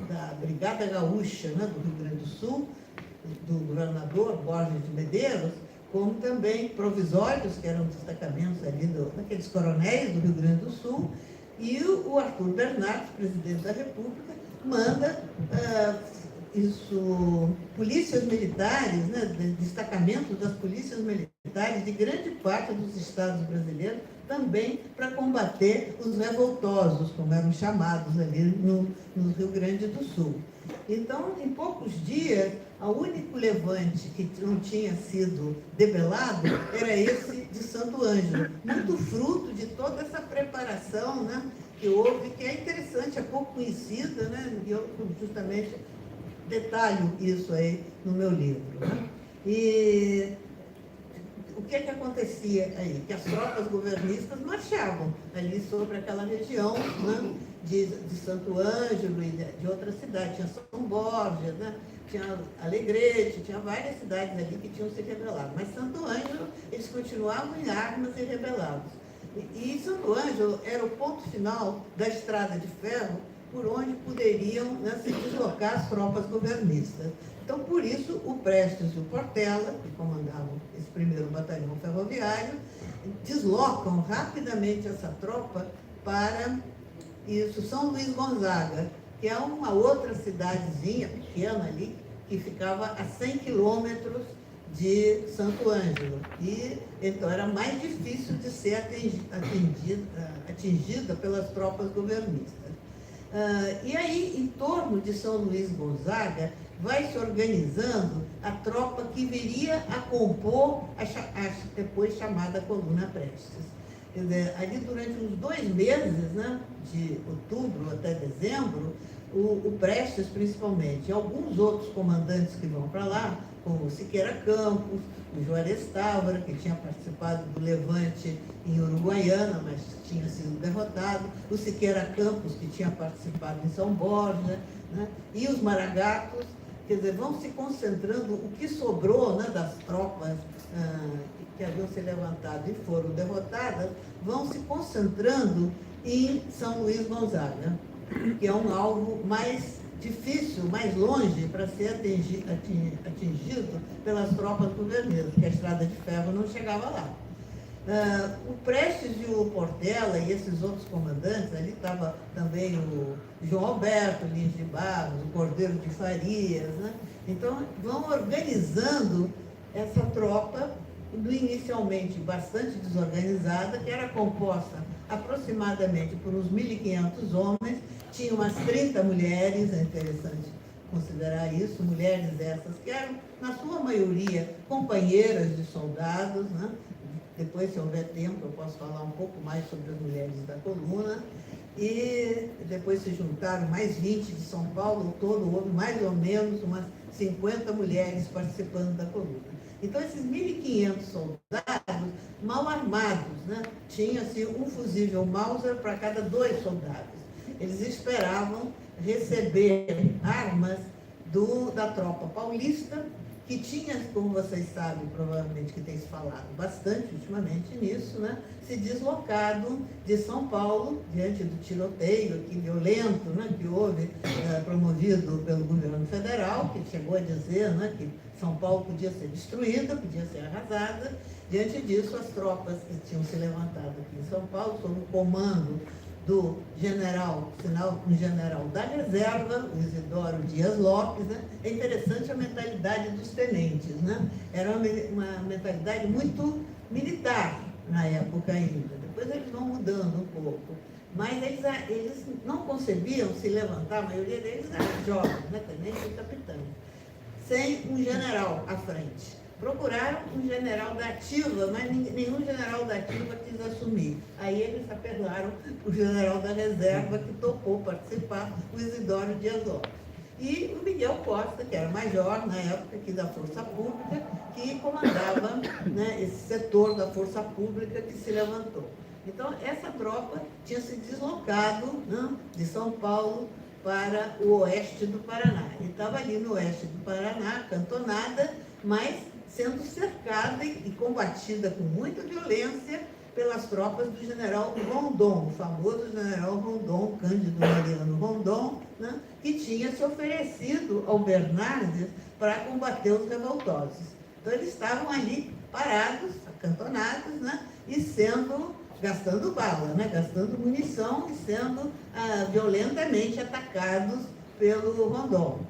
da Brigada Gaúcha, né, do Rio Grande do Sul, do governador Borges de Medeiros, como também provisórios, que eram destacamentos ali daqueles coronéis do Rio Grande do Sul, e o Arthur Bernardes, presidente da República, manda polícias militares, né, destacamentos das polícias militares de grande parte dos estados brasileiros, também para combater os revoltosos, como eram chamados ali no Rio Grande do Sul. Então, em poucos dias, o único levante que não tinha sido debelado era esse de Santo Ângelo, muito fruto de toda essa preparação, né, que houve, que é interessante, é pouco conhecida, né, e eu justamente detalho isso aí no meu livro, né? E o que acontecia aí? Que as tropas governistas marchavam ali sobre aquela região, né, de Santo Ângelo e de outras cidades. Tinha São Borja, né, tinha Alegrete, tinha várias cidades ali que tinham se rebelado. Mas Santo Ângelo, eles continuavam em armas e rebelados. E Santo Ângelo era o ponto final da estrada de ferro por onde poderiam, né, se deslocar as tropas governistas. Então, por isso, o Prestes e o Portela, que comandavam esse 1º Batalhão Ferroviário, deslocam rapidamente essa tropa para São Luís Gonzaga, que é uma outra cidadezinha pequena ali, que ficava a 100 quilômetros de Santo Ângelo. E, então, era mais difícil de ser atingida pelas tropas governistas. E aí, em torno de São Luís Gonzaga, vai se organizando a tropa que viria a compor a depois chamada Coluna Prestes. Quer dizer, ali durante uns 2 meses, né, de outubro até dezembro, o Prestes principalmente, e alguns outros comandantes que vão para lá, como o Siqueira Campos, o Juarez Távora, que tinha participado do levante em Uruguaiana, mas tinha sido derrotado, o Siqueira Campos, que tinha participado em São Borja, né, e os Maragatos, quer dizer, vão se concentrando, o que sobrou, né, das tropas que haviam se levantado e foram derrotadas, vão se concentrando em São Luís Gonzaga, que é um alvo mais difícil, mais longe para ser atingido pelas tropas governistas, porque a estrada de ferro não chegava lá. O Prestes e o Portela e esses outros comandantes, ali estava também o João Alberto Lins de Barros, o Cordeiro de Farias, né? Então, vão organizando essa tropa, inicialmente bastante desorganizada, que era composta aproximadamente por uns 1.500 homens, tinha umas 30 mulheres, é interessante considerar isso, mulheres essas que eram, na sua maioria, companheiras de soldados, né? Depois, se houver tempo, eu posso falar um pouco mais sobre as mulheres da coluna. E depois se juntaram mais 20 de São Paulo, todo houve mais ou menos umas 50 mulheres participando da coluna. Então, esses 1.500 soldados, mal armados, né? Tinha-se um fuzível Mauser para cada 2 soldados. Eles esperavam receber armas da tropa paulista que tinha, como vocês sabem, provavelmente que tem se falado bastante ultimamente nisso, né, se deslocado de São Paulo, diante do tiroteio aqui violento, né, que houve, promovido pelo governo federal, que chegou a dizer, né, que São Paulo podia ser destruída, podia ser arrasada. Diante disso, as tropas que tinham se levantado aqui em São Paulo, sob o comando do general, um general da reserva, o Isidoro Dias Lopes, né? É interessante a mentalidade dos tenentes, né? Era uma mentalidade muito militar na época ainda. Depois eles vão mudando um pouco. Mas eles não concebiam se levantar, a maioria deles eram jovens, né? Tenentes e capitães, sem um general à frente. Procuraram um general da ativa, mas nenhum general da ativa quis assumir. Aí eles apelaram o general da reserva, que topou participar, o Isidoro Dias Lopes. E o Miguel Costa, que era major na época aqui da Força Pública, que comandava, né, esse setor da Força Pública que se levantou. Então, essa tropa tinha se deslocado, né, de São Paulo para o oeste do Paraná. E estava ali no oeste do Paraná, acantonada, mas sendo cercada e combatida com muita violência pelas tropas do general Rondon, o famoso general Rondon, Cândido Mariano Rondon, né, que tinha se oferecido ao Bernardes para combater os revoltosos. Então, eles estavam ali parados, acantonados, né, e gastando bala, né, gastando munição e sendo violentamente atacados pelo Rondon.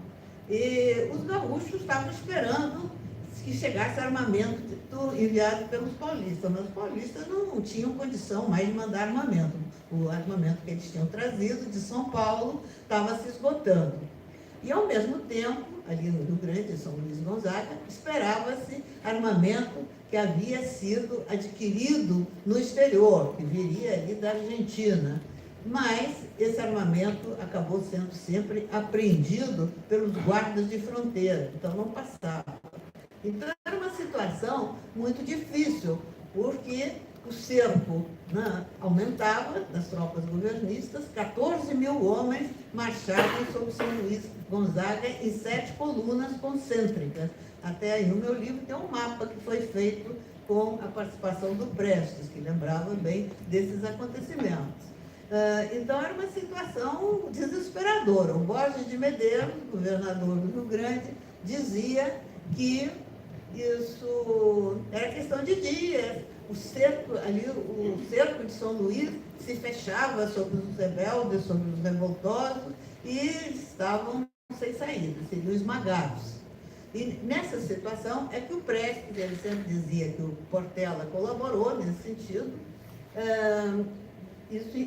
E os gaúchos estavam esperando que chegasse armamento enviado pelos paulistas, mas os paulistas não tinham condição mais de mandar armamento. O armamento que eles tinham trazido de São Paulo estava se esgotando. E, ao mesmo tempo, ali no Rio Grande, em São Luís Gonzaga, esperava-se armamento que havia sido adquirido no exterior, que viria ali da Argentina. Mas esse armamento acabou sendo sempre apreendido pelos guardas de fronteira, então não passava. Então, era uma situação muito difícil, porque o cerco, né, aumentava das tropas governistas, 14 mil homens marchavam sobre São Luís Gonzaga em 7 colunas concêntricas. Até aí no meu livro tem um mapa que foi feito com a participação do Prestes, que lembrava bem desses acontecimentos. Então, era uma situação desesperadora. O Borges de Medeiros, governador do Rio Grande, dizia que isso era questão de dias. O cerco de São Luís se fechava sobre os rebeldes, sobre os revoltosos, e estavam sem saída, seriam esmagados. E nessa situação é que o Prestes, ele sempre dizia que o Portela colaborou nesse sentido,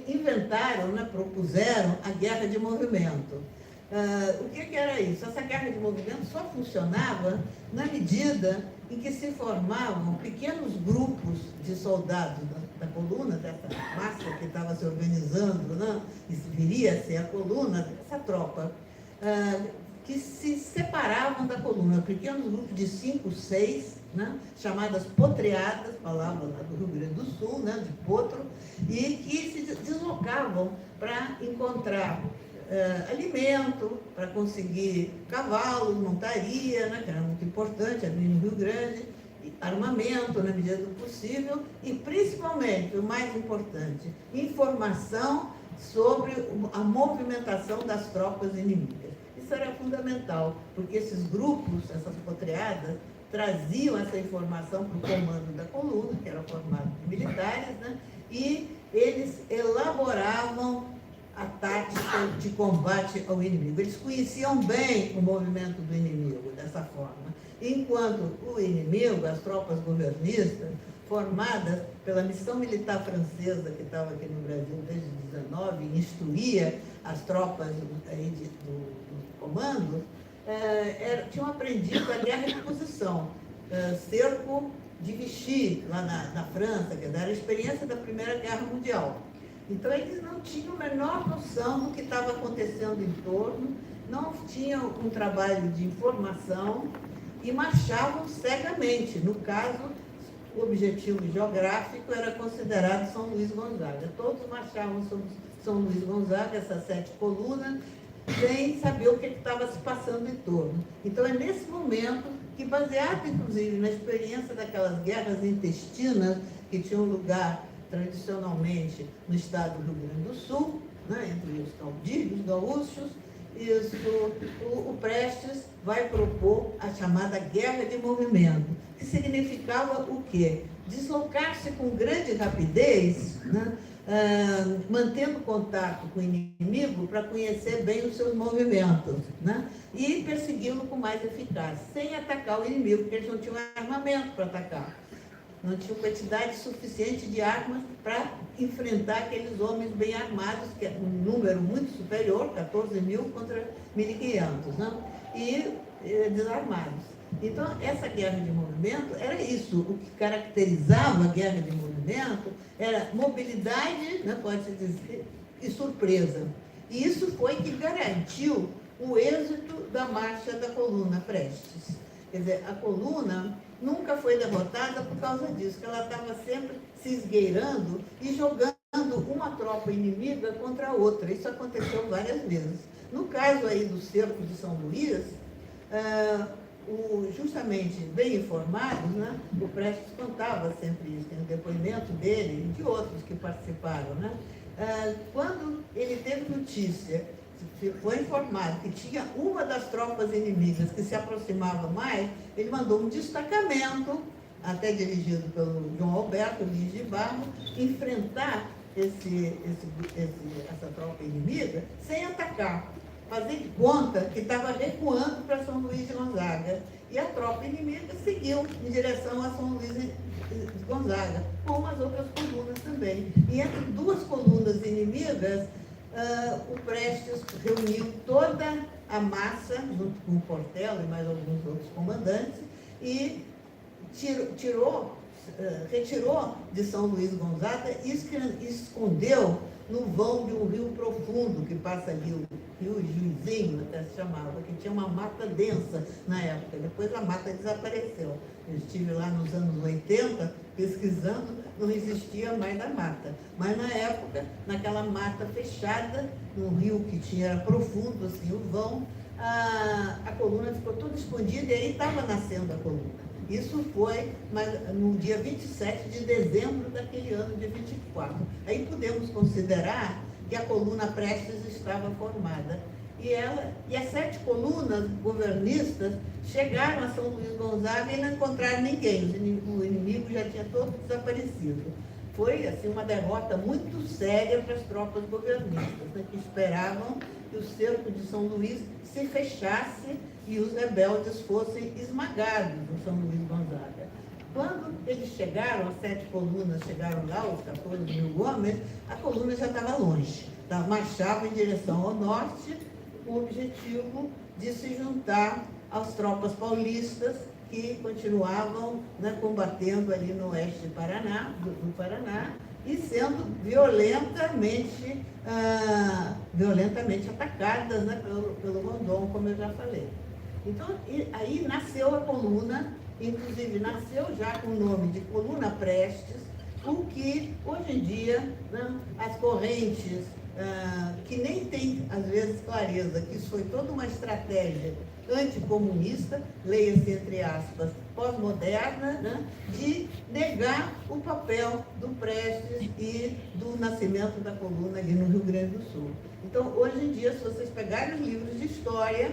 inventaram, né, propuseram a guerra de movimento. O que era isso? Essa guerra de movimento só funcionava na medida em que se formavam pequenos grupos de soldados da coluna, dessa massa que estava se organizando, né, e viria a ser a coluna, dessa tropa, que se separavam da coluna, pequenos grupos de 5, 6, né, chamadas potreadas, palavra lá do Rio Grande do Sul, né, de potro, e que se deslocavam para encontrar alimento, para conseguir cavalos, montaria, né, que era muito importante ali no Rio Grande, armamento na medida do possível e, principalmente, o mais importante, informação sobre a movimentação das tropas inimigas. Isso era fundamental, porque esses grupos, essas potreadas, traziam essa informação para o comando da coluna, que era formado de militares, né, e eles elaboravam a tática de combate ao inimigo. Eles conheciam bem o movimento do inimigo dessa forma. Enquanto o inimigo, as tropas governistas, formadas pela missão militar francesa, que estava aqui no Brasil desde 19, e instruía as tropas aí do comando, tinham aprendido a guerra de posição, cerco de Vichy, lá na França, que era a experiência da Primeira Guerra Mundial. Então, eles não tinham a menor noção do que estava acontecendo em torno, não tinham um trabalho de informação e marchavam cegamente. No caso, o objetivo geográfico era considerado São Luís Gonzaga. Todos marchavam sobre São Luís Gonzaga, essas 7 colunas, sem saber o que estava se passando em torno. Então, é nesse momento que, baseado inclusive na experiência daquelas guerras intestinas que tinham lugar tradicionalmente no estado do Rio Grande do Sul, né, entre os caudilhos, gaúchos, o Prestes vai propor a chamada guerra de movimento, que significava o quê? Deslocar-se com grande rapidez, né, mantendo contato com o inimigo para conhecer bem os seus movimentos, né, e persegui-lo com mais eficácia, sem atacar o inimigo, porque eles não tinham armamento para atacar. Não tinham quantidade suficiente de armas para enfrentar aqueles homens bem armados, que é um número muito superior, 14 mil contra 1.500, né? E desarmados. Então, essa guerra de movimento era isso. O que caracterizava a guerra de movimento era mobilidade, né, pode-se dizer, e surpresa. E isso foi que garantiu o êxito da marcha da coluna Prestes. Quer dizer, a coluna nunca foi derrotada por causa disso, que ela estava sempre se esgueirando e jogando uma tropa inimiga contra a outra. Isso aconteceu várias vezes. No caso aí do cerco de São Luís, justamente bem informados, né, o Prestes contava sempre isso, tem o depoimento dele e de outros que participaram, né? Quando ele teve notícia, foi informado que tinha uma das tropas inimigas que se aproximava mais, ele mandou um destacamento, até dirigido pelo João Alberto Luiz de Barro, enfrentar essa tropa inimiga sem atacar, fazer de conta que estava recuando para São Luís de Gonzaga. E a tropa inimiga seguiu em direção a São Luís de Gonzaga, com as outras colunas também. E entre duas colunas inimigas, o Prestes reuniu toda a massa, junto com o Portela e mais alguns outros comandantes, e retirou de São Luís Gonzaga e escondeu no vão de um rio profundo que passa ali, o Rio Juizinho, até se chamava, que tinha uma mata densa na época. Depois a mata desapareceu. Eu estive lá nos anos 80 pesquisando, não existia mais a mata. Mas na época, naquela mata fechada, num rio que era profundo, assim, o vão, a coluna ficou toda escondida e aí estava nascendo a coluna. Isso foi no dia 27 de dezembro daquele ano de 24. Aí podemos considerar que a coluna Prestes estava formada. E as 7 colunas governistas chegaram a São Luís Gonzaga e não encontraram ninguém. O inimigo já tinha todo desaparecido. Foi assim, uma derrota muito séria para as tropas governistas, né, que esperavam que o cerco de São Luís se fechasse e os rebeldes fossem esmagados no São Luís Gonzaga. Quando eles chegaram, as 7 colunas chegaram lá, os 14 mil homens, a coluna já estava longe. Marchava em direção ao norte, com o objetivo de se juntar às tropas paulistas que continuavam, né, combatendo ali no oeste do Paraná, e sendo violentamente atacadas, né, pelo Rondon, como eu já falei. Então, aí nasceu a coluna, inclusive nasceu já com o nome de Coluna Prestes, o que, hoje em dia, né, as correntes, que nem tem, às vezes, clareza, que isso foi toda uma estratégia anticomunista, leia-se entre aspas, pós-moderna, né, de negar o papel do Prestes e do nascimento da coluna ali no Rio Grande do Sul. Então, hoje em dia, se vocês pegarem os livros de história,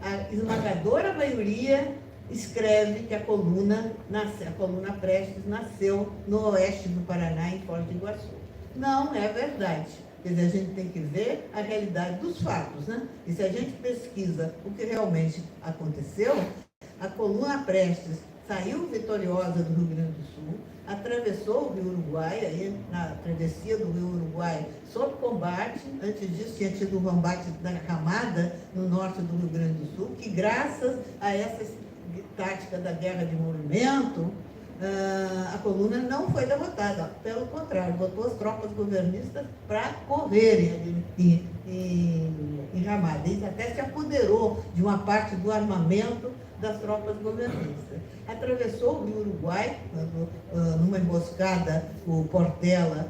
a esmagadora maioria escreve que a coluna Prestes nasceu no oeste do Paraná, em Foz do Iguaçu. Não é verdade. Quer dizer, a gente tem que ver a realidade dos fatos, né? E se a gente pesquisa o que realmente aconteceu, a coluna Prestes saiu vitoriosa do Rio Grande do Sul, atravessou o Rio Uruguai, aí na travessia do Rio Uruguai, sob combate. Antes disso tinha tido o combate da Ramada, no norte do Rio Grande do Sul, que graças a essa tática da guerra de movimento, a coluna não foi derrotada, pelo contrário, botou as tropas governistas para correrem em Ramada. Isso até se apoderou de uma parte do armamento das tropas governistas. Atravessou o Rio Uruguai, quando, numa emboscada, o Portela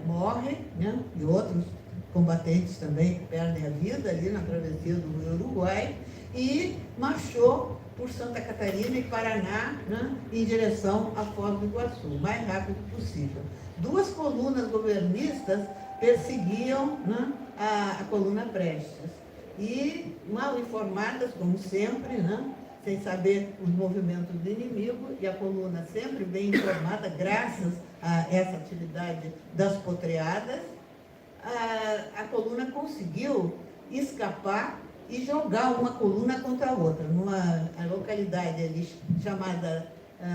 morre, né, e outros combatentes também perdem a vida ali na travessia do Rio Uruguai, e marchou por Santa Catarina e Paraná, né, em direção a Foz do Iguaçu, o mais rápido possível. Duas colunas governistas perseguiam, né, a coluna Prestes. E, mal informadas, como sempre, né, sem saber os movimentos do inimigo, e a coluna sempre bem informada, graças a essa atividade das potreadas, a coluna conseguiu escapar e jogar uma coluna contra a outra, numa localidade ali chamada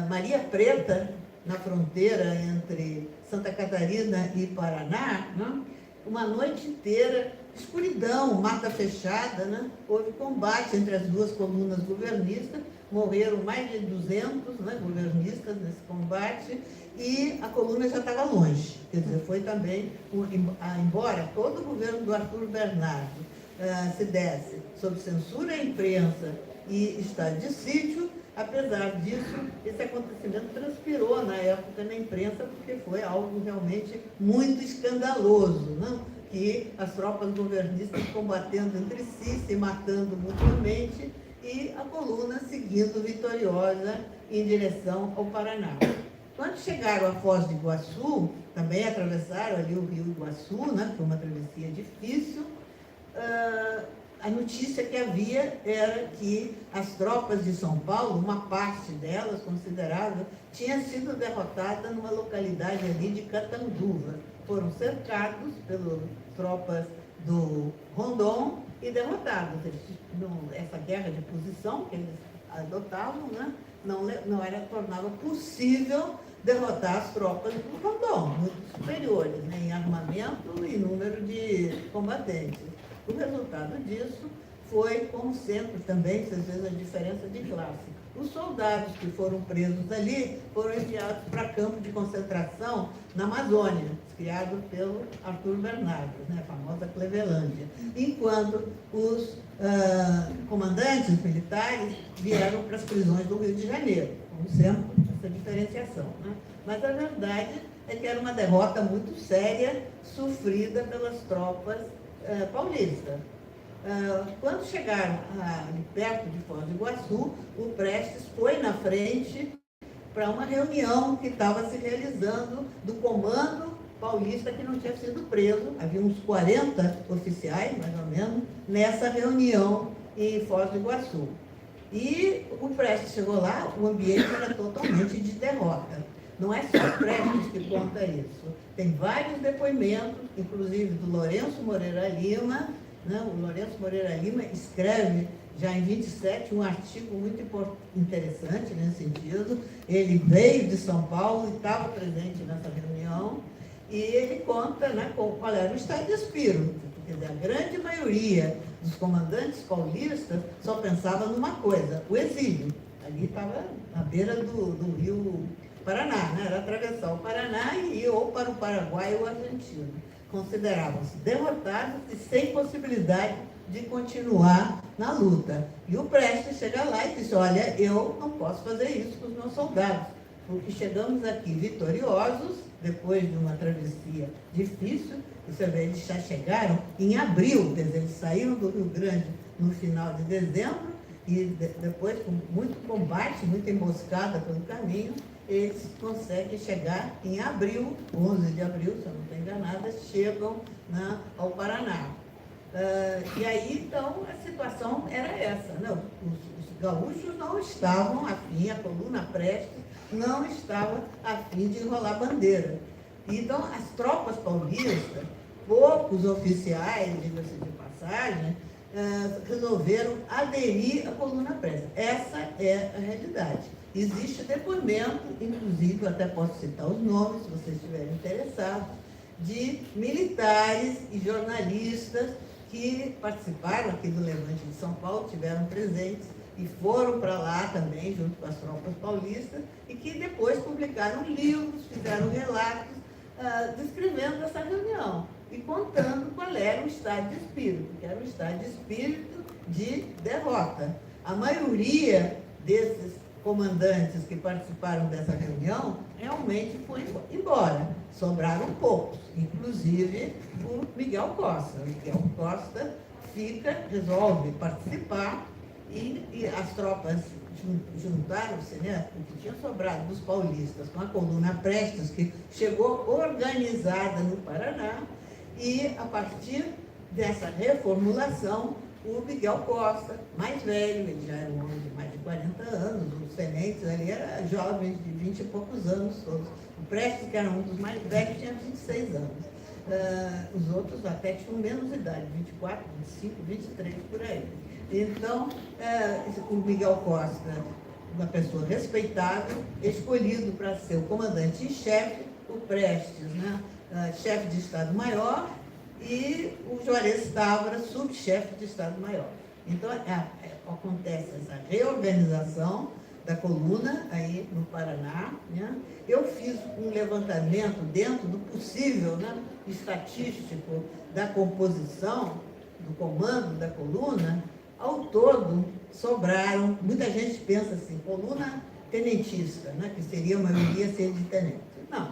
Maria Preta, na fronteira entre Santa Catarina e Paraná, né? Uma noite inteira, escuridão, mata fechada, né? Houve combate entre as duas colunas governistas, morreram mais de 200, né, governistas nesse combate, e a coluna já estava longe. Quer dizer, foi também, embora todo o governo do Arthur Bernardo se desse sob censura à imprensa e estado de sítio, apesar disso, esse acontecimento transpirou na época na imprensa, porque foi algo realmente muito escandaloso, não? Que as tropas governistas combatendo entre si, se matando mutuamente, e a coluna seguindo vitoriosa em direção ao Paraná. Quando chegaram a Foz do Iguaçu, também atravessaram ali o rio Iguaçu, né? Foi uma travessia difícil. A notícia que havia era que as tropas de São Paulo, uma parte delas, considerável, tinha sido derrotada numa localidade ali de Catanduva. Foram cercados pelas tropas do Rondon e derrotados. Essa guerra de posição que eles adotavam, né, tornava possível derrotar as tropas do Rondon, muito superiores, né, em armamento e número de combatentes. O resultado disso foi, como sempre, também, vocês veem a diferença de classe. Os soldados que foram presos ali foram enviados para campo de concentração na Amazônia, criado pelo Arthur Bernardo, né, a famosa Clevelândia, enquanto os comandantes militares vieram para as prisões do Rio de Janeiro, como sempre, essa diferenciação. Né? Mas a verdade é que era uma derrota muito séria, sofrida pelas tropas paulistas. Quando chegaram ali perto de Foz do Iguaçu, o Prestes foi na frente para uma reunião que estava se realizando do comando paulista que não tinha sido preso. Havia uns 40 oficiais, mais ou menos, nessa reunião em Foz do Iguaçu. E o Prestes chegou lá, o ambiente era totalmente de derrota. Não é só o Prestes que conta isso. Tem vários depoimentos, inclusive do Lourenço Moreira Lima. Né? O Lourenço Moreira Lima escreve, já em 27, um artigo muito interessante nesse sentido. Ele veio de São Paulo e estava presente nessa reunião, e ele conta, né, qual era o estado de espírito. Quer dizer, a grande maioria dos comandantes paulistas só pensava numa coisa, o exílio. Ali estava na beira do rio Paraná, né? Era atravessar o Paraná e ir ou para o Paraguai ou a Argentina. Consideravam-se derrotados e sem possibilidade de continuar na luta. E o Prestes chega lá e diz, olha, eu não posso fazer isso com os meus soldados, porque chegamos aqui vitoriosos, depois de uma travessia difícil, você vê, eles já chegaram em abril, quer dizer, eles saíram do Rio Grande no final de dezembro, e depois, com muito combate, muita emboscada pelo caminho, eles conseguem chegar em abril, 11 de abril, se eu não estou enganada, chegam, né, ao Paraná. E aí, então, a situação era essa, né? Os gaúchos não estavam afim, a coluna Prestes não estava afim de enrolar bandeira. Então, as tropas paulistas, poucos oficiais, diga-se de passagem, resolveram aderir à coluna Prestes. Essa é a realidade. Existe depoimento, inclusive, até posso citar os nomes, se vocês estiverem interessados, de militares e jornalistas que participaram aqui do Levante de São Paulo, tiveram presentes e foram para lá também, junto com as tropas paulistas, e que depois publicaram livros, fizeram relatos, descrevendo essa reunião e contando qual era o estado de espírito, que era um estado de espírito de derrota. A maioria desses comandantes que participaram dessa reunião realmente foi embora. Sobraram poucos, inclusive o Miguel Costa. O Miguel Costa resolve participar E as tropas juntaram-se, né, o que tinha sobrado dos paulistas, com a coluna Prestes, que chegou organizada no Paraná, e a partir dessa reformulação, o Miguel Costa, mais velho, ele já era um homem de mais de 40 anos, os tenentes ali eram jovens de 20 e poucos anos todos. O Prestes, que era um dos mais velhos, tinha 26 anos. Os outros até tinham menos idade, 24, 25, 23, por aí. Então, o Miguel Costa, uma pessoa respeitável, escolhido para ser o comandante em chefe, o Prestes, né, chefe de Estado-Maior, e o Juarez Távora, subchefe de Estado-Maior. Então, acontece essa reorganização da coluna aí no Paraná, né? Eu fiz um levantamento dentro do possível, né, estatístico da composição, do comando da coluna. Ao todo, sobraram, muita gente pensa assim, coluna tenentista, né, que seria a maioria ser de tenente. Não.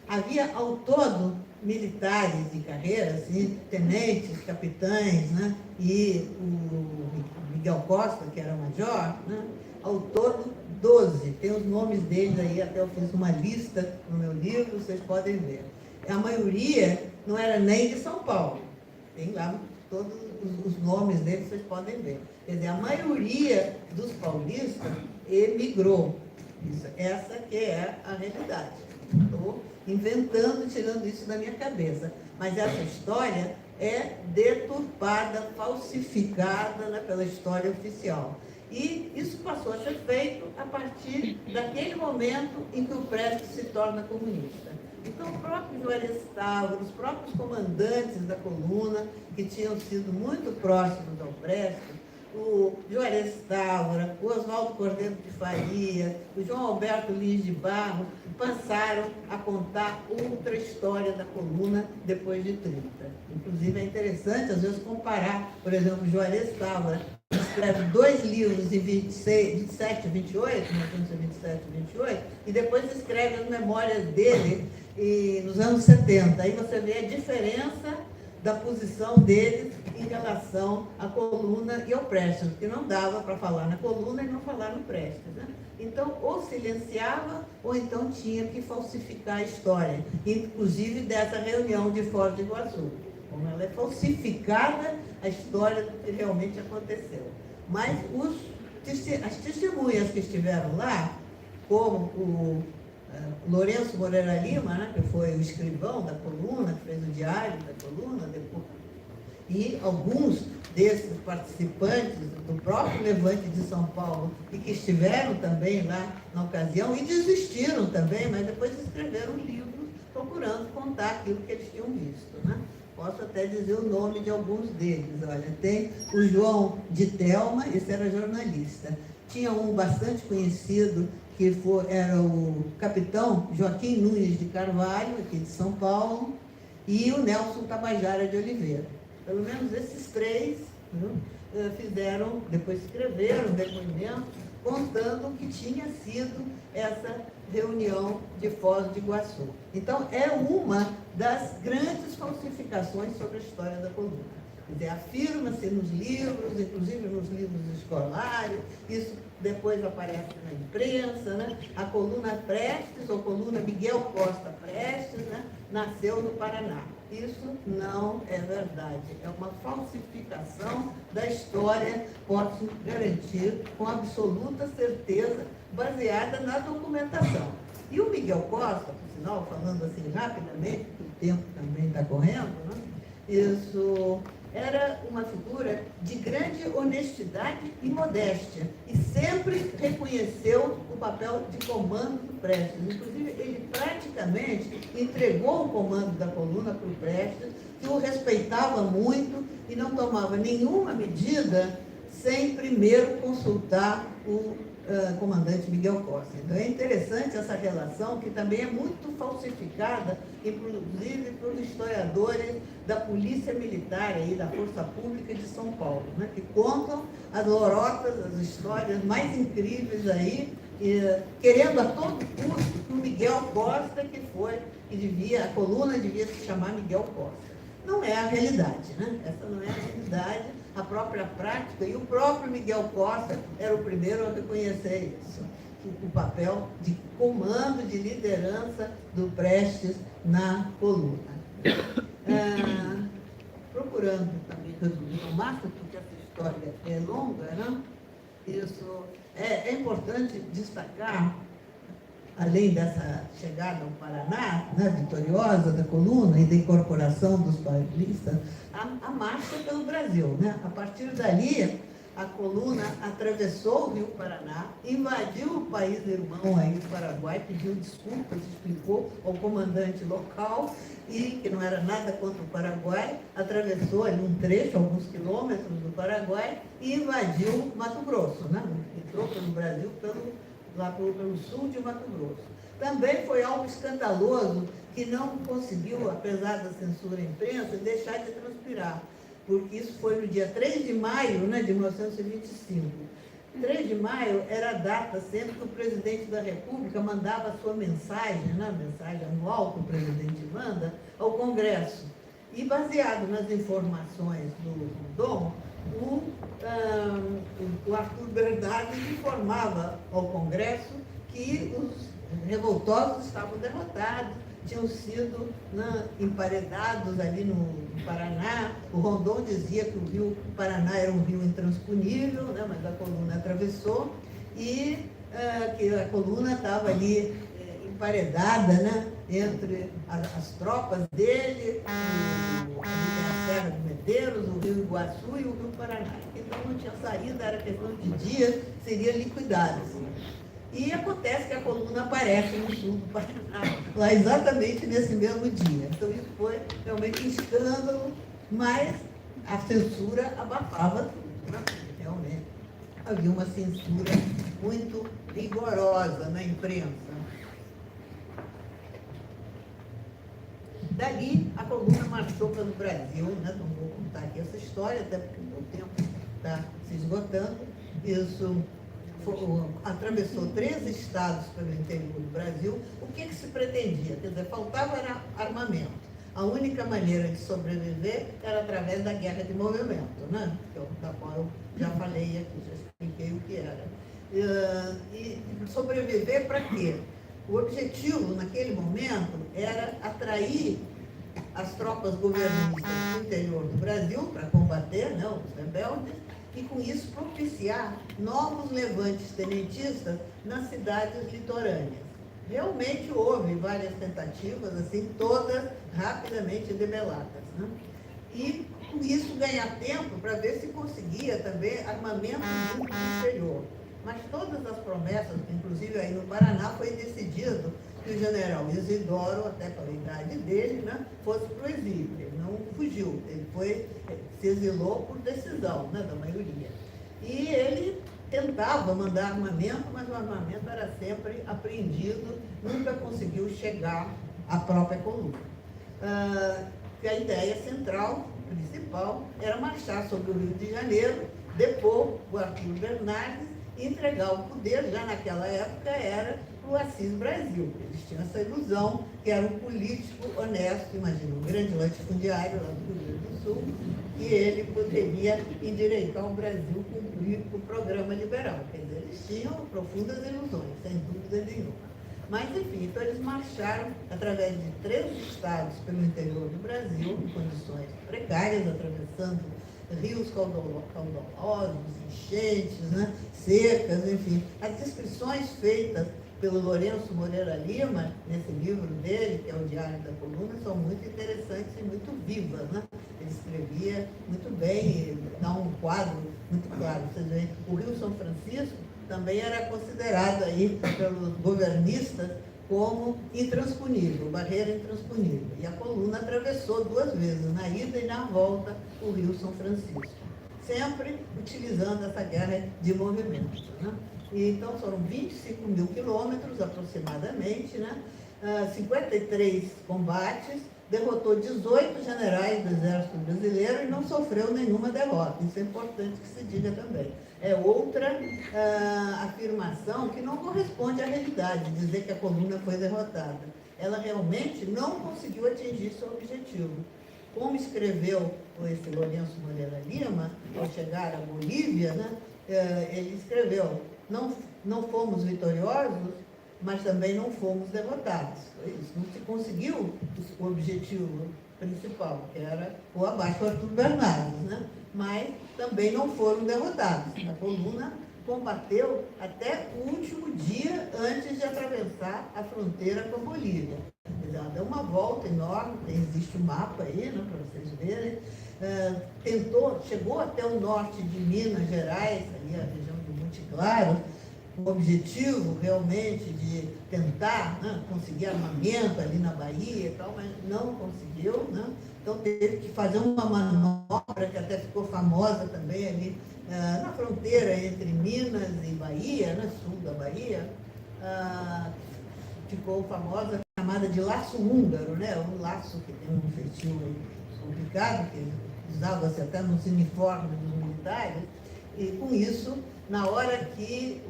Havia, ao todo, militares de carreira, assim, tenentes, capitães, né, e o Miguel Costa, que era major, né, ao todo 12. Tem os nomes deles aí, até eu fiz uma lista no meu livro, vocês podem ver. A maioria não era nem de São Paulo. Tem lá todos os nomes deles, vocês podem ver. Quer dizer, a maioria dos paulistas emigrou. Essa que é a realidade. Estou inventando, tirando isso da minha cabeça. Mas essa história é deturpada, falsificada, né, pela história oficial. E isso passou a ser feito a partir daquele momento em que o Prestes se torna comunista. Então, o próprio Juarez Távora, os próprios comandantes da coluna, que tinham sido muito próximos ao Prestes, o Juarez Távora, o Oswaldo Cordeiro de Faria, o João Alberto Lins de Barro, passaram a contar outra história da coluna depois de 30. Inclusive, é interessante, às vezes, comparar, por exemplo, o Juarez Távora escreve 2 livros em 27 e 28, 1927 e 28, e depois escreve as memórias dele nos anos 70. Aí você vê a diferença da posição deles em relação à coluna e ao Prestes, que não dava para falar na coluna e não falar no Prestes, né? Então, ou silenciava, ou então tinha que falsificar a história, inclusive dessa reunião de Foz do Iguaçu. Como ela é falsificada, a história do que realmente aconteceu. Mas as testemunhas que estiveram lá, como o Lourenço Moreira Lima, né, que foi o escrivão da coluna, que fez o diário da coluna, depois, e alguns desses participantes do próprio Levante de São Paulo, e que estiveram também lá na ocasião, e desistiram também, mas depois escreveram livros procurando contar aquilo que eles tinham visto, né? Posso até dizer o nome de alguns deles. Olha, tem o João de Telma, esse era jornalista. Tinha um bastante conhecido, que era o capitão Joaquim Nunes de Carvalho, aqui de São Paulo, e o Nelson Tabajara de Oliveira. Pelo menos esses 3, viu, depois escreveram depoimento, contando o que tinha sido essa reunião de Foz do Iguaçu. Então, é uma das grandes falsificações sobre a história da coluna. Quer dizer, afirma-se nos livros, inclusive nos livros escolares, isso depois aparece na imprensa, né? A coluna Prestes, ou coluna Miguel Costa Prestes, né, nasceu no Paraná. Isso não é verdade, é uma falsificação da história, posso garantir com absoluta certeza, baseada na documentação. E o Miguel Costa, por sinal, falando assim rapidamente, o tempo também está correndo, né? Isso era uma figura de grande honestidade e modéstia, e sempre reconheceu o papel de comando do Prestes. Inclusive, ele praticamente entregou o comando da coluna para o Prestes, que o respeitava muito e não tomava nenhuma medida sem primeiro consultar o comandante Miguel Costa. Então, é interessante essa relação, que também é muito falsificada, inclusive pelos historiadores da Polícia Militar e da Força Pública de São Paulo, né, que contam as lorotas, as histórias mais incríveis aí, querendo a todo custo que o Miguel Costa, a coluna devia se chamar Miguel Costa. Não é a realidade, né? Essa não é a realidade. a própria prática, e o próprio Miguel Costa era o primeiro a reconhecer isso, o papel de comando, de liderança do Prestes na coluna. Procurando também resumir ao máximo, porque essa história é longa, né? Isso é importante destacar, além dessa chegada ao Paraná, né, vitoriosa da coluna e da incorporação dos paulistas, a marcha pelo Brasil, né? A partir dali, a coluna atravessou o Rio Paraná, invadiu o país irmão aí, o Paraguai, pediu desculpas, explicou ao comandante local, e que não era nada contra o Paraguai, atravessou ali um trecho, alguns quilômetros do Paraguai, e invadiu Mato Grosso, né? Entrou pelo Brasil lá pelo sul de Mato Grosso. Também foi algo escandaloso que não conseguiu, apesar da censura à imprensa, deixar de transpirar, porque isso foi no dia 3 de maio, né, de 1925. 3 de maio era a data sempre que o presidente da República mandava a sua mensagem, né, a mensagem anual que o presidente manda, ao Congresso. E baseado nas informações do Dom, o Arthur Bernardes informava ao Congresso que os revoltosos estavam derrotados, tinham sido, né, emparedados ali no Paraná. O Rondon dizia que o rio Paraná era um rio intransponível, né, mas a coluna atravessou, e que a coluna estava ali emparedada, né, entre as tropas dele, a Serra de Medeiros, o Rio Iguaçu e o Rio Paraná. Então não tinha saída, era questão de dias, seria liquidado. E acontece que a coluna aparece no sul do Paraná, lá exatamente nesse mesmo dia. Então isso foi realmente um escândalo, mas a censura abafava tudo, né? Realmente havia uma censura muito rigorosa na imprensa. Dali, a coluna marchou pelo Brasil, né? Não vou contar aqui essa história, até porque o meu tempo está se esgotando. Isso atravessou 13 estados pelo interior do Brasil. O que se pretendia? Quer dizer, faltava era armamento. A única maneira de sobreviver era através da guerra de movimento, né? Da qual eu já falei aqui, já expliquei o que era. E sobreviver para quê? O objetivo, naquele momento, era atrair as tropas governistas do interior do Brasil para combater, né, os rebeldes, e com isso propiciar novos levantes tenentistas nas cidades litorâneas. Realmente houve várias tentativas, assim, todas rapidamente debeladas, né? E com isso ganhar tempo para ver se conseguia também armamento junto do exterior. Mas todas as promessas, inclusive aí no Paraná, foi decidido que o general Isidoro, até pela idade dele, né, fosse para o exílio. Ele não fugiu, ele se exilou por decisão, né, da maioria. E ele tentava mandar armamento, mas o armamento era sempre apreendido, nunca conseguiu chegar à própria coluna. Que a ideia central, principal, era marchar sobre o Rio de Janeiro, depor o Arthur Bernardes e entregar o poder, já naquela época, era para o Assis Brasil. Eles tinham essa ilusão que era um político honesto, imagina, um grande latifundiário lá do Rio Grande do Sul, e ele poderia endireitar o Brasil, cumprir o programa liberal. Quer dizer, eles tinham profundas ilusões, sem dúvida nenhuma. Mas, enfim, então eles marcharam através de 13 estados pelo interior do Brasil, em condições precárias, atravessando rios caudalosos, enchentes, né, secas, enfim. As descrições feitas pelo Lourenço Moreira Lima, nesse livro dele, que é o Diário da Coluna, são muito interessantes e muito vivas, né? Ele escrevia muito bem, dá um quadro muito claro. Você vê, o Rio São Francisco também era considerado aí pelos governistas como intransponível, barreira intransponível. E a coluna atravessou 2 vezes, na ida e na volta, o Rio São Francisco, sempre utilizando essa guerra de movimentos, né? E, então foram 25 mil quilômetros aproximadamente, né? 53 combates, derrotou 18 generais do Exército Brasileiro e não sofreu nenhuma derrota. Isso é importante que se diga também. É outra afirmação que não corresponde à realidade, dizer que a coluna foi derrotada. Ela realmente não conseguiu atingir seu objetivo. Como escreveu esse Lourenço Moreira Lima, ao chegar à Bolívia, né, ele escreveu: não fomos vitoriosos, mas também não fomos derrotados. Foi isso. Não se conseguiu o objetivo principal, que era o abaixo Arthur Bernardes, né? Mas também não foram derrotados. A coluna combateu até o último dia antes de atravessar a fronteira com a Bolívia. Ela deu uma volta enorme, existe um mapa aí, né, para vocês verem. Chegou até o norte de Minas Gerais, ali a região de Monte Claro, com o objetivo realmente de tentar, né, conseguir armamento ali na Bahia e tal, mas não conseguiu, né? Então teve que fazer uma manobra que até ficou famosa também ali na fronteira entre Minas e Bahia, né, sul da Bahia, ficou famosa, chamada de laço húngaro, né? Um laço que tem um feitio complicado, que usava-se até nos uniformes dos militares, e com isso, na hora que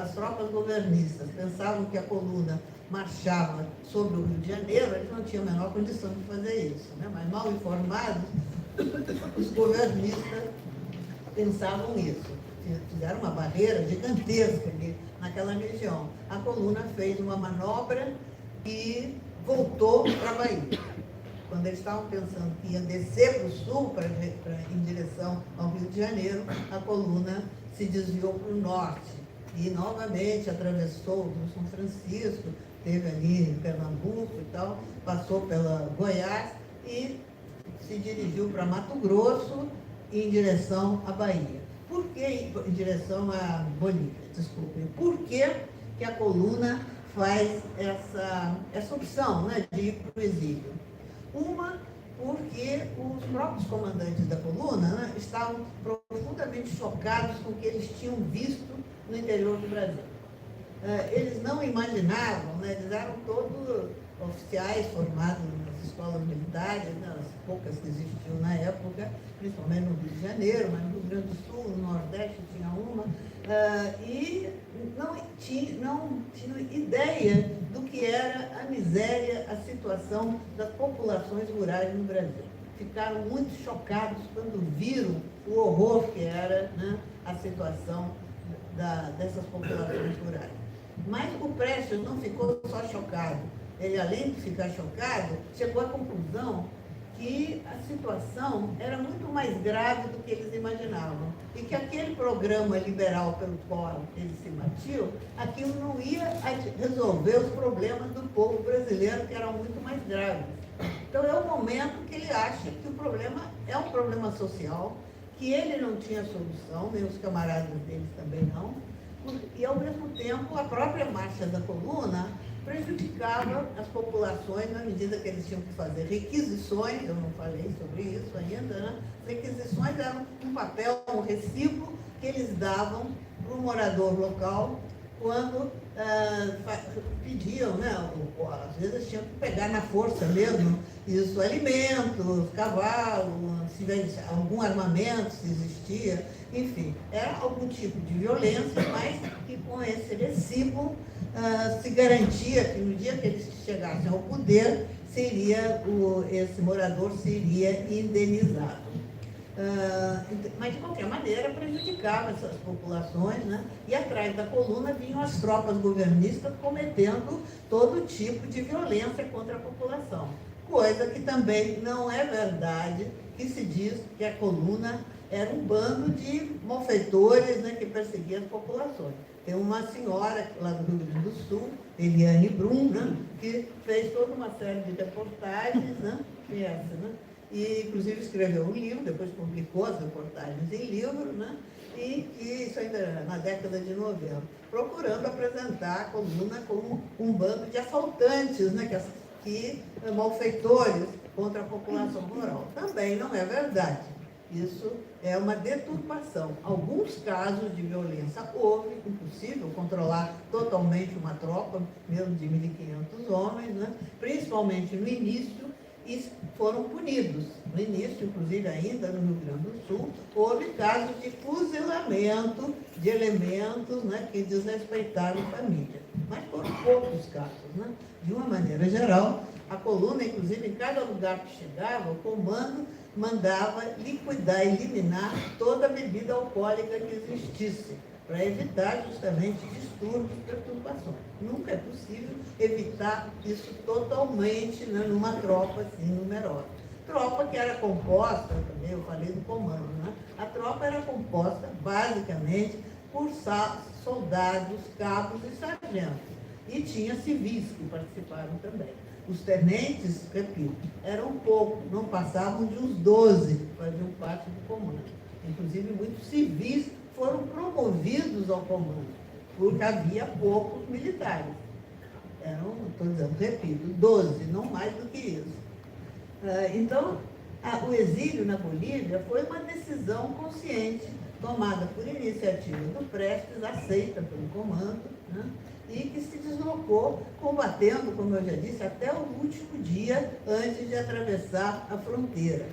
as tropas governistas pensavam que a coluna marchava sobre o Rio de Janeiro, eles não tinham a menor condição de fazer isso, né? Mas mal informados, os governistas pensavam isso. Fizeram uma barreira gigantesca ali naquela região. A coluna fez uma manobra e voltou para a Bahia. Quando eles estavam pensando que ia descer para o sul, em direção ao Rio de Janeiro, a coluna se desviou para o norte e novamente atravessou o Rio São Francisco, esteve ali em Pernambuco e tal, passou pela Goiás e se dirigiu para Mato Grosso em direção à Bahia. Por que em direção à Bolívia? Desculpem. Por que a coluna faz essa opção, né, de ir para o exílio? Uma, porque os próprios comandantes da coluna, né, estavam profundamente chocados com o que eles tinham visto no interior do Brasil. Eles não imaginavam, né, eles eram todos oficiais formados nas escolas militares, né, as poucas que existiam na época, principalmente no Rio de Janeiro, mas no Rio Grande do Sul, no Nordeste tinha uma, e não tinham ideia do que era a miséria, a situação das populações rurais no Brasil. Ficaram muito chocados quando viram o horror que era, né, a situação dessas populações rurais. Mas o Prestes não ficou só chocado. Ele, além de ficar chocado, chegou à conclusão que a situação era muito mais grave do que eles imaginavam. E que aquele programa liberal pelo qual eles se batiam, aquilo não ia resolver os problemas do povo brasileiro, que eram muito mais graves. Então é o momento que ele acha que o problema é um problema social, que ele não tinha solução, nem os camaradas deles também não, e ao mesmo tempo a própria marcha da coluna prejudicava as populações na medida que eles tinham que fazer requisições. Eu não falei sobre isso ainda, né? Requisições eram um papel, um recibo que eles davam para o morador local quando pediam, né? Às vezes tinham que pegar na força mesmo, isso, alimentos, cavalo, se tivesse algum armamento, se existia, enfim, era algum tipo de violência, mas que com esse recibo se garantia que no dia que eles chegassem ao poder, esse morador seria indenizado. Mas, de qualquer maneira, prejudicava essas populações, né? E atrás da coluna vinham as tropas governistas cometendo todo tipo de violência contra a população. Coisa que também não é verdade, que se diz que a coluna era um bando de malfeitores, né, que perseguiam as populações. Tem uma senhora lá do Rio Grande do Sul, Eliane Brum, né, que fez toda uma série de reportagens, né, e inclusive escreveu um livro, depois publicou as reportagens em livro, né, e isso ainda na década de 90, procurando apresentar a coluna como um bando de assaltantes, né, que malfeitores contra a população rural. Também não é verdade. Isso é uma deturpação. Alguns casos de violência houve, impossível controlar totalmente uma tropa, mesmo de 1.500 homens, né? Principalmente no início, e foram punidos. No início, inclusive ainda no Rio Grande do Sul, houve casos de fuzilamento de elementos, né, que desrespeitaram a família. Mas foram poucos casos, né? De uma maneira geral, a coluna, inclusive, em cada lugar que chegava, o comando mandava liquidar, eliminar toda a bebida alcoólica que existisse, para evitar justamente distúrbios, perturbações. Nunca é possível evitar isso totalmente, né, numa tropa assim numerosa. Tropa que era composta, também eu falei do comando, né? A tropa era composta basicamente por soldados, cabos e sargentos. E tinha civis que participaram também. Os tenentes, repito, eram poucos, não passavam de uns 12 que faziam parte do comando. Inclusive, muitos civis foram promovidos ao comando, porque havia poucos militares. Eram, estou dizendo, repito, 12, não mais do que isso. Então, o exílio na Bolívia foi uma decisão consciente, tomada por iniciativa do Prestes, aceita pelo comando, né? E que se deslocou combatendo, como eu já disse, até o último dia antes de atravessar a fronteira.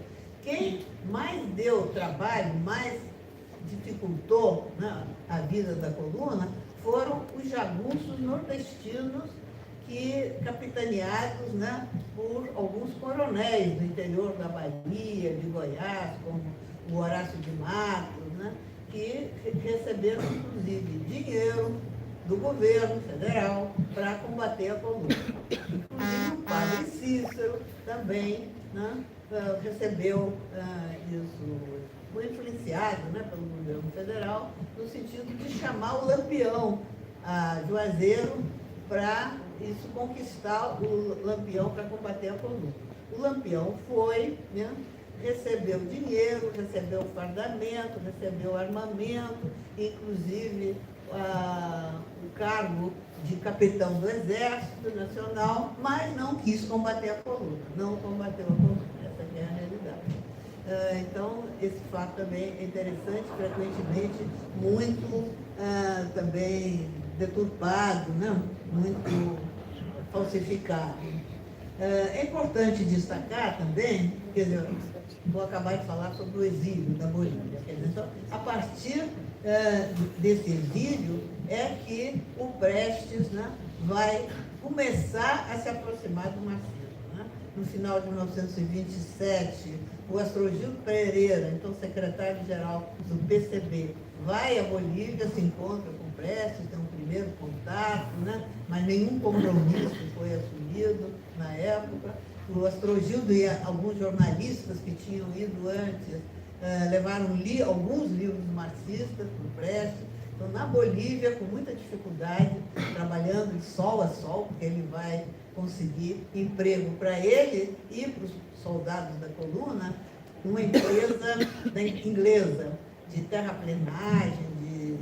Quem mais deu trabalho, mais dificultou, né, a vida da coluna, foram os jagunços nordestinos, que capitaneados, né, por alguns coronéis do interior da Bahia, de Goiás, como o Horácio de Matos, né, que receberam, inclusive, dinheiro do governo federal para combater a coluna. Inclusive o padre Cícero também, né, recebeu isso, foi influenciado, né, pelo governo federal, no sentido de chamar o Lampião Juazeiro para isso conquistar o Lampião para combater a coluna. O Lampião foi, né, recebeu dinheiro, recebeu fardamento, recebeu armamento, inclusive o cargo de capitão do Exército Nacional, mas não quis combater a coluna, não combateu a coluna. Essa é a realidade. Então, esse fato também é interessante, frequentemente muito também deturpado, né? Muito falsificado. É importante destacar também, quer dizer, vou acabar de falar sobre o exílio da Bolívia. Então, a partir desse exílio é que o Prestes, né, vai começar a se aproximar do marxismo, né? No final de 1927, o Astrogildo Pereira, então secretário-geral do PCB, vai à Bolívia, se encontra com o Prestes, tem um primeiro contato, né? Mas nenhum compromisso foi assumido na época. O Astrogildo e alguns jornalistas que tinham ido antes levaram alguns livros marxistas para o Prestes. Então, na Bolívia, com muita dificuldade, trabalhando de sol a sol, porque ele vai conseguir emprego para ele e para os soldados da coluna, uma empresa inglesa de terraplenagem, de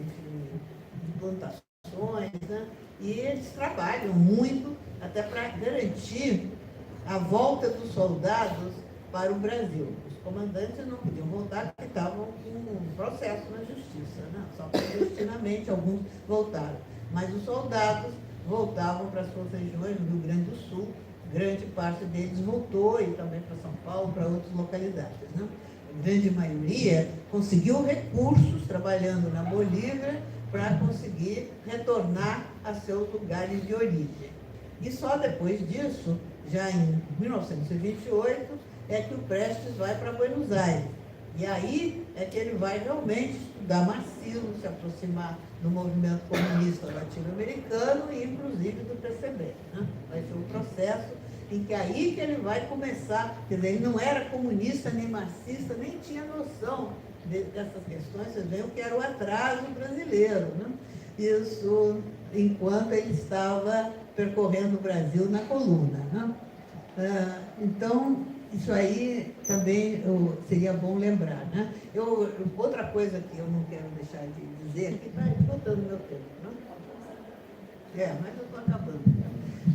plantações, né? E eles trabalham muito até para garantir a volta dos soldados para o Brasil. Os comandantes não podiam voltar porque estavam com um processo na justiça, né? Só clandestinamente alguns voltaram. Mas os soldados voltavam para as suas regiões, no Rio Grande do Sul, grande parte deles voltou, e também para São Paulo, para outras localidades, né? A grande maioria conseguiu recursos trabalhando na Bolívia para conseguir retornar a seus lugares de origem. E só depois disso, já em 1928, é que o Prestes vai para Buenos Aires. E aí é que ele vai realmente estudar marxismo, se aproximar do movimento comunista latino-americano e, inclusive, do PCB, né? Vai ser um processo em que aí que ele vai começar, quer dizer, ele não era comunista nem marxista, nem tinha noção dessas questões, vocês veem o que era o atraso brasileiro, né? Isso enquanto ele estava percorrendo o Brasil na coluna, né? Então, isso aí também seria bom lembrar, né? Outra coisa que eu não quero deixar de dizer, que está esgotando meu tempo, né? Mas eu estou acabando.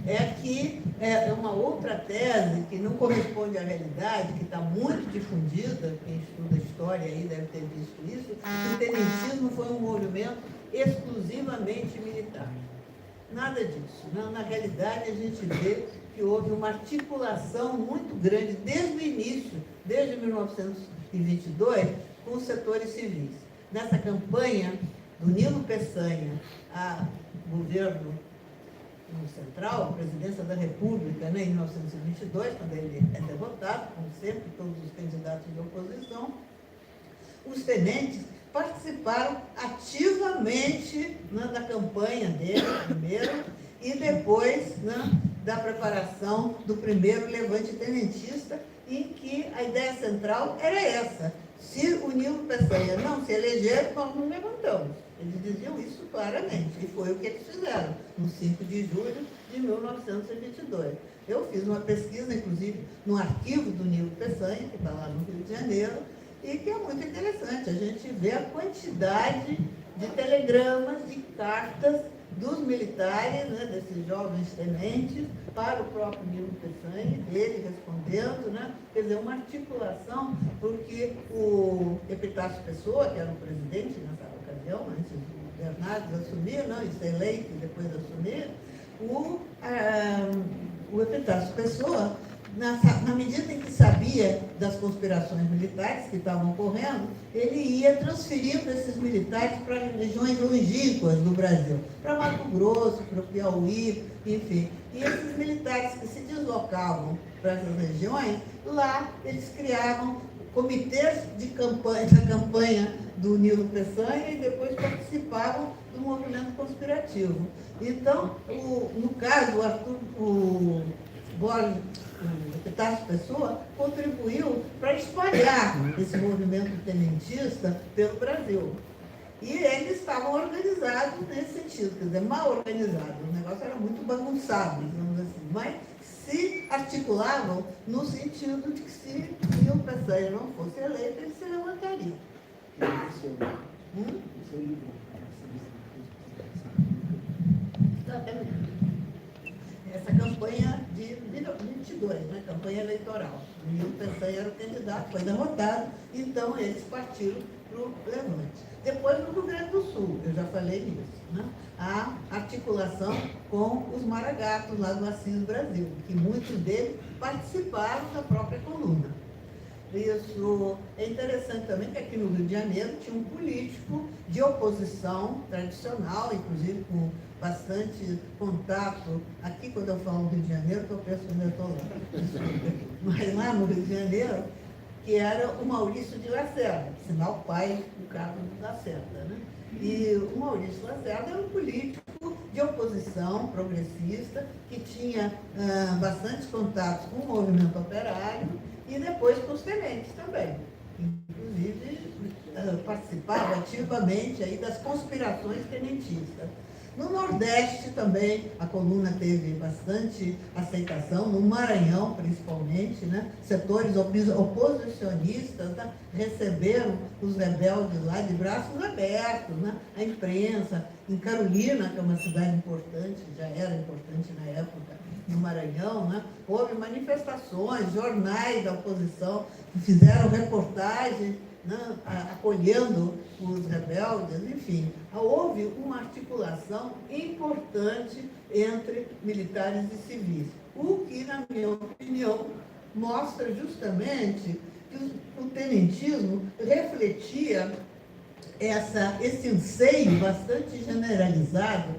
É que é uma outra tese que não corresponde à realidade, que está muito difundida, quem estuda história aí deve ter visto isso, que o tenentismo foi um movimento exclusivamente militar. Nada disso. Na realidade, a gente vê que houve uma articulação muito grande desde o início, desde 1922, com os setores civis. Nessa campanha do Nilo Peçanha a governo no Central, a presidência da República, né, em 1922, quando ele é derrotado, como sempre, todos os candidatos de oposição, os tenentes participaram ativamente, né, da campanha dele, primeiro, e depois, né, da preparação do primeiro levante tenentista, em que a ideia central era essa: se o Nilo Peçanha não se eleger, nós não levantamos. Eles diziam isso claramente, e foi o que eles fizeram, no 5 de julho de 1922. Eu fiz uma pesquisa, inclusive, no arquivo do Nilo Peçanha, que está lá no Rio de Janeiro, e que é muito interessante. A gente vê a quantidade de telegramas, de cartas dos militares, né, desses jovens tenentes, para o próprio Nilo Peçanha, ele respondendo, né, quer dizer, uma articulação, porque o Epitácio Pessoa, que era o presidente nessa ocasião, antes do Bernardes assumir, não, e ser eleito e depois assumir, o Epitácio Pessoa, na medida em que sabia das conspirações militares que estavam ocorrendo, ele ia transferindo esses militares para regiões longínquas do Brasil, para Mato Grosso, para o Piauí, enfim. E esses militares que se deslocavam para essas regiões, lá eles criavam comitês de campanha, da campanha do Nilo Peçanha, e depois participavam do movimento conspirativo. Então, no caso, o Epitácio Pessoa contribuiu para espalhar esse movimento tenentista pelo Brasil. E eles estavam organizados nesse sentido, quer dizer, mal organizados. O negócio era muito bagunçado, digamos assim, mas se articulavam no sentido de que se o Peçanha não fosse eleito, ele se levantaria. Essa campanha de 22, né, campanha eleitoral. O Nilo Peçanha era o candidato, foi derrotado, então eles partiram para o levante. Depois no Rio Grande do Sul, eu já falei nisso, né, a articulação com os maragatos lá do Assis Brasil, que muitos deles participaram da própria coluna. Isso é interessante também que aqui no Rio de Janeiro tinha um político de oposição tradicional, inclusive com bastante contato. Aqui, quando eu falo Rio de Janeiro, eu penso que eu estou lá. Mas lá no Rio de Janeiro, que era o Maurício de Lacerda, sinal pai do Carlos de Lacerda, né? E o Maurício Lacerda era um político de oposição progressista, que tinha bastantes contatos com o movimento operário e depois com os tenentes também. Inclusive, participava ativamente aí das conspirações tenentistas. No Nordeste também a coluna teve bastante aceitação, no Maranhão principalmente, né? Setores oposicionistas, né, receberam os rebeldes lá de braços abertos, né? A imprensa, em Carolina, que é uma cidade importante, já era importante na época, no Maranhão, né? Houve manifestações, jornais da oposição que fizeram reportagens, né, acolhendo os rebeldes, enfim, houve uma articulação importante entre militares e civis, o que, na minha opinião, mostra justamente que o tenentismo refletia esse anseio bastante generalizado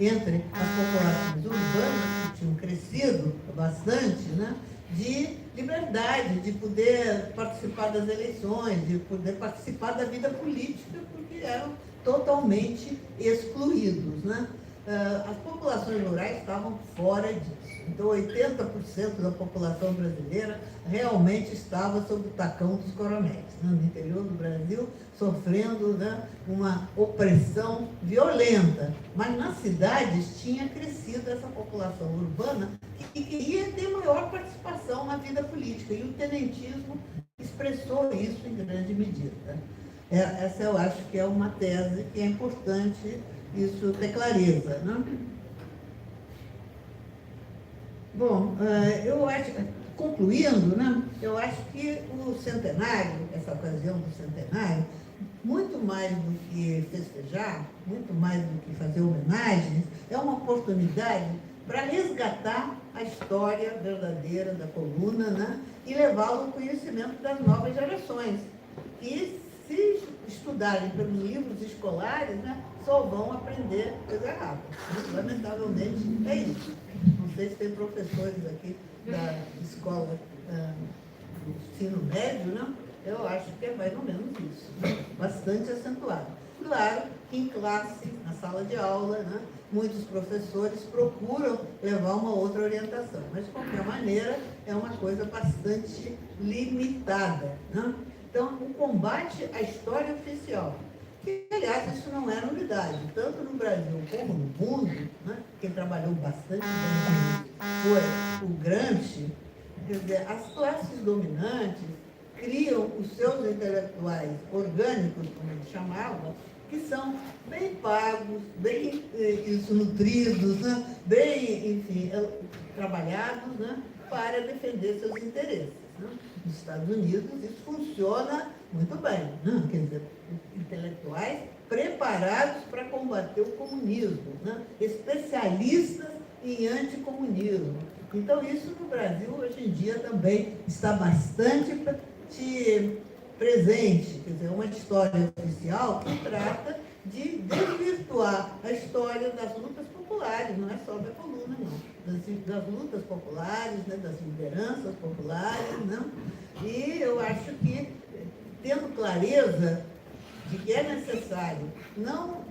entre as populações urbanas, que tinham crescido bastante, né, de liberdade, de poder participar das eleições, de poder participar da vida política, porque eram totalmente excluídos, né? As populações rurais estavam fora disso. Então, 80% da população brasileira realmente estava sob o tacão dos coronéis, né? No interior do Brasil, sofrendo, né, uma opressão violenta. Mas nas cidades tinha crescido essa população urbana que queria ter maior participação na vida política. E o tenentismo expressou isso em grande medida. Essa eu acho que é uma tese que é importante isso ter clareza, né? Bom, eu acho, concluindo, né, eu acho que o centenário, essa ocasião do centenário, muito mais do que festejar, muito mais do que fazer homenagens, é uma oportunidade para resgatar a história verdadeira da coluna, né, e levá-la ao conhecimento das novas gerações, que se estudarem pelos livros escolares, né, só vão aprender coisa errada. Lamentavelmente, é isso. Não sei se tem professores aqui da escola do ensino médio, não? Eu acho que é mais ou menos isso, né? Bastante acentuado. Claro que em classe, na sala de aula, né, muitos professores procuram levar uma outra orientação, mas de qualquer maneira é uma coisa bastante limitada, né? Então, o combate à história oficial, que, aliás, isso não é novidade, tanto no Brasil como no mundo, né? Quem trabalhou bastante foi o Gramsci. Quer dizer, as classes dominantes criam os seus intelectuais orgânicos, como eles chamavam, que são bem pagos, bem nutridos, né? Bem, enfim, trabalhados, né? Para defender seus interesses. Né? Nos Estados Unidos isso funciona muito bem, né? Quer dizer, intelectuais preparados para combater o comunismo, né? Especialistas em anticomunismo. Então isso no Brasil hoje em dia também está bastante presente, quer dizer, uma história oficial que trata de desvirtuar a história das lutas populares, não é só da coluna, não, das lutas populares, né, das lideranças populares, né? E eu acho que, tendo clareza de que é necessário não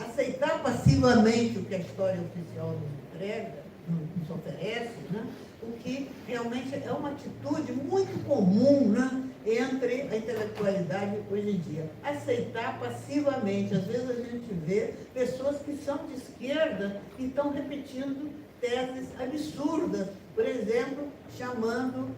aceitar passivamente o que a história oficial nos entrega, nos oferece, né? O que realmente é uma atitude muito comum, né, entre a intelectualidade hoje em dia. Aceitar passivamente. Às vezes a gente vê pessoas que são de esquerda e estão repetindo teses absurdas. Por exemplo, chamando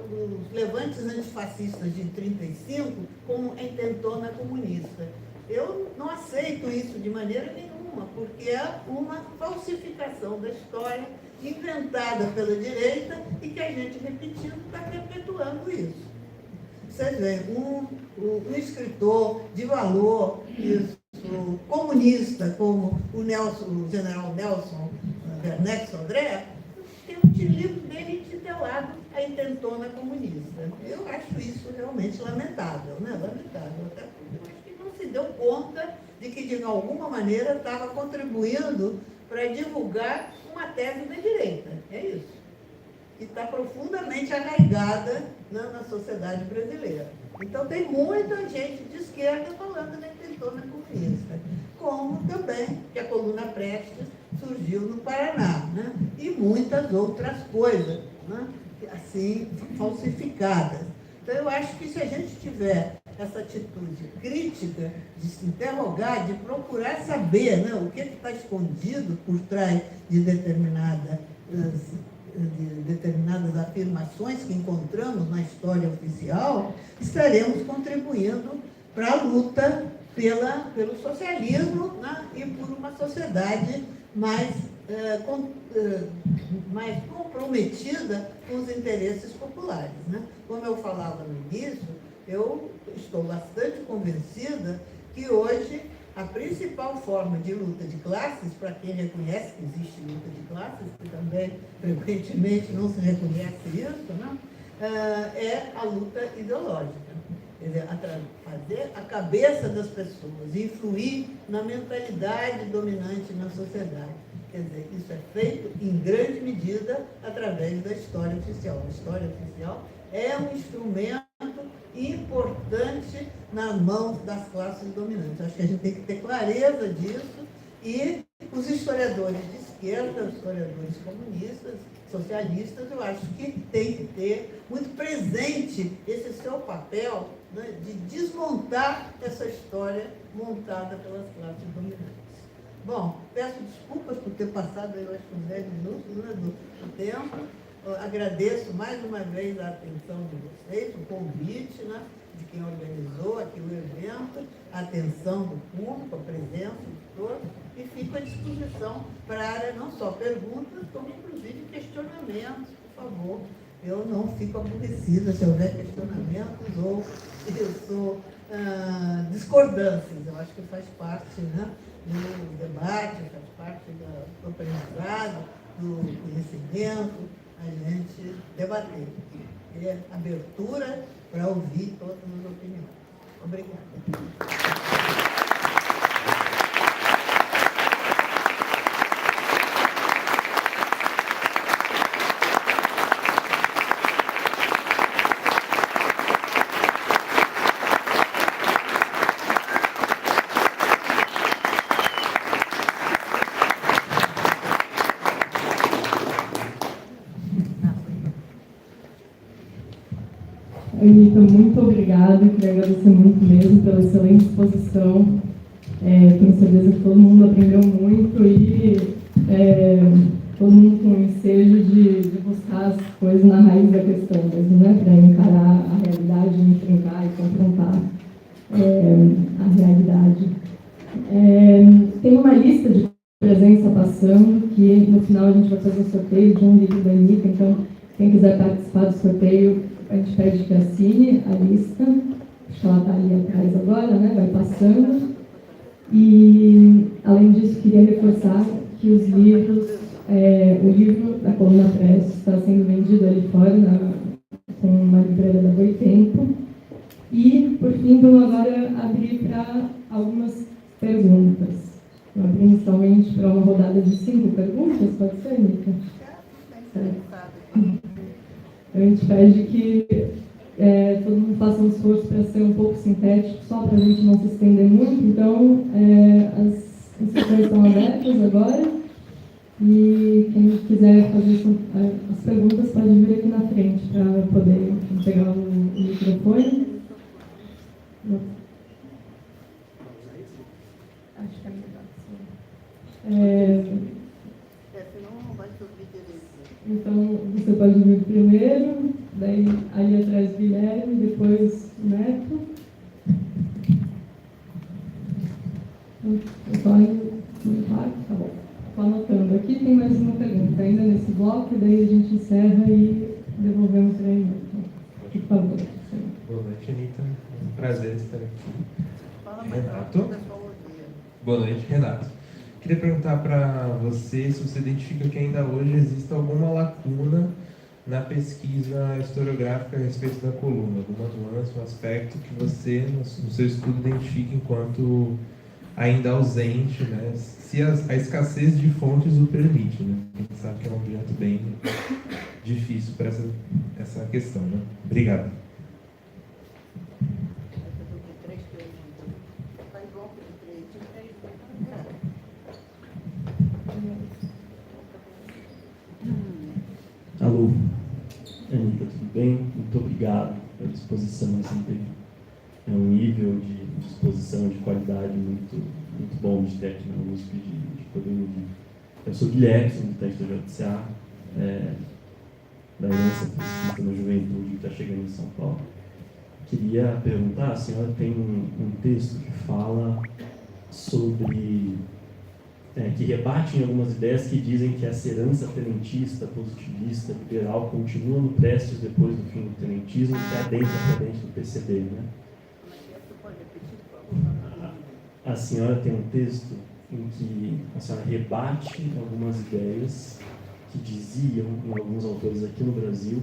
os levantes antifascistas de 1935 como a intentona comunista. Eu não aceito isso de maneira nenhuma, porque é uma falsificação da história inventada pela direita e que a gente, repetindo, está perpetuando isso. Vocês veem, um escritor de valor, isso, comunista, como o general Nelson Werneck Sodré, tem um livro dele intitulado A Intentona Comunista. Eu acho isso realmente lamentável, né? Lamentável, até porque eu acho que não se deu conta de que, de alguma maneira, estava contribuindo para divulgar uma tese da direita. É isso. Que está profundamente arraigada na sociedade brasileira. Então, tem muita gente de esquerda falando da intentona comunista, como também que a coluna Prestes surgiu no Paraná, né? E muitas outras coisas, né? Assim, falsificadas. Então, eu acho que se a gente tiver essa atitude crítica de se interrogar, de procurar saber, né, o que está escondido por trás de determinadas afirmações que encontramos na história oficial, estaremos contribuindo para a luta pelo socialismo, né, e por uma sociedade mais comprometida com os interesses populares, né? Como eu falava no início, eu estou bastante convencida que hoje a principal forma de luta de classes, para quem reconhece que existe luta de classes, que também frequentemente não se reconhece isso, né? É a luta ideológica. Quer dizer, fazer a cabeça das pessoas, influir na mentalidade dominante na sociedade. Quer dizer, isso é feito em grande medida através da história oficial. A história oficial é um instrumento importante nas mãos das classes dominantes. Acho que a gente tem que ter clareza disso e os historiadores de esquerda, os historiadores comunistas, socialistas, eu acho que tem que ter muito presente esse seu papel, né, de desmontar essa história montada pelas classes dominantes. Bom, peço desculpas por ter passado, eu acho, uns 10 minutos, né, do tempo. Eu agradeço mais uma vez a atenção de vocês, o convite, né, de quem organizou aqui o evento, a atenção do público, a presença de todos, e fico à disposição para não só perguntas, como inclusive questionamentos, por favor. Eu não fico aborrecida se houver questionamentos ou discordâncias. Eu acho que faz parte, né, do debate, faz parte do aprendizado, do conhecimento, a gente debater. E abertura para ouvir todas as opiniões. Obrigada.
Anitta, muito obrigada, queria agradecer muito mesmo pela excelente exposição. Tenho certeza que todo mundo aprendeu muito e todo mundo com o ensejo de buscar as coisas na raiz da questão mesmo, né? Para encarar a realidade, enfrentar e confrontar a realidade. Tem uma lista de presença passando, que no final a gente vai fazer um sorteio de um livro da Anitta, então quem quiser participar do sorteio, a gente pede que assine a lista, acho que ela está ali atrás agora, né? Vai passando. E, além disso, queria reforçar que os livros, o livro da Coluna Prestes está sendo vendido ali fora, com uma livraria da Boitempo. E, por fim, vamos agora abrir para algumas perguntas. Vou abrir inicialmente para uma rodada de 5 perguntas, pode ser, Anitta? Certo. A gente pede que todo mundo faça um esforço para ser um pouco sintético, só para a gente não se estender muito. Então, as inscrições estão abertas agora. E quem quiser fazer as perguntas pode vir aqui na frente para poder pegar o microfone. Acho que é melhor.
Senão não vai subir direito.
Então, você pode vir primeiro, daí ali atrás Guilherme, depois Neto. Eu só tá bom. Estou anotando aqui, tem mais uma pergunta ainda nesse bloco, daí a gente encerra e devolvemos para ele. Por favor.
Boa noite, Anitta. Um prazer estar aqui.
Fala mais
Renato.
alto, pessoal odeia.
Boa noite, Renato. Queria perguntar para você se você identifica que ainda hoje existe alguma lacuna na pesquisa historiográfica a respeito da coluna, alguma nuance, um aspecto que você, no seu estudo, identifica enquanto ainda ausente, né? Se a escassez de fontes o permite, né? A gente sabe que é um objeto bem difícil para essa questão, né? Obrigado.
Alô, Anitta, tudo bem? Muito obrigado pela exposição. É um nível de exposição, de qualidade muito bom de técnica na USP, de poder ouvir. Eu sou Guilherme, sou militante da JCA, da herança pesquisa na juventude que está chegando em São Paulo. Queria perguntar, a senhora tem um texto que fala sobre... que rebatem algumas ideias que dizem que essa herança tenentista, positivista, liberal, continua no Prestes depois do fim do tenentismo, que adentra para dentro do PCB, né? A senhora tem um texto em que a senhora rebate algumas ideias que diziam, em alguns autores aqui no Brasil,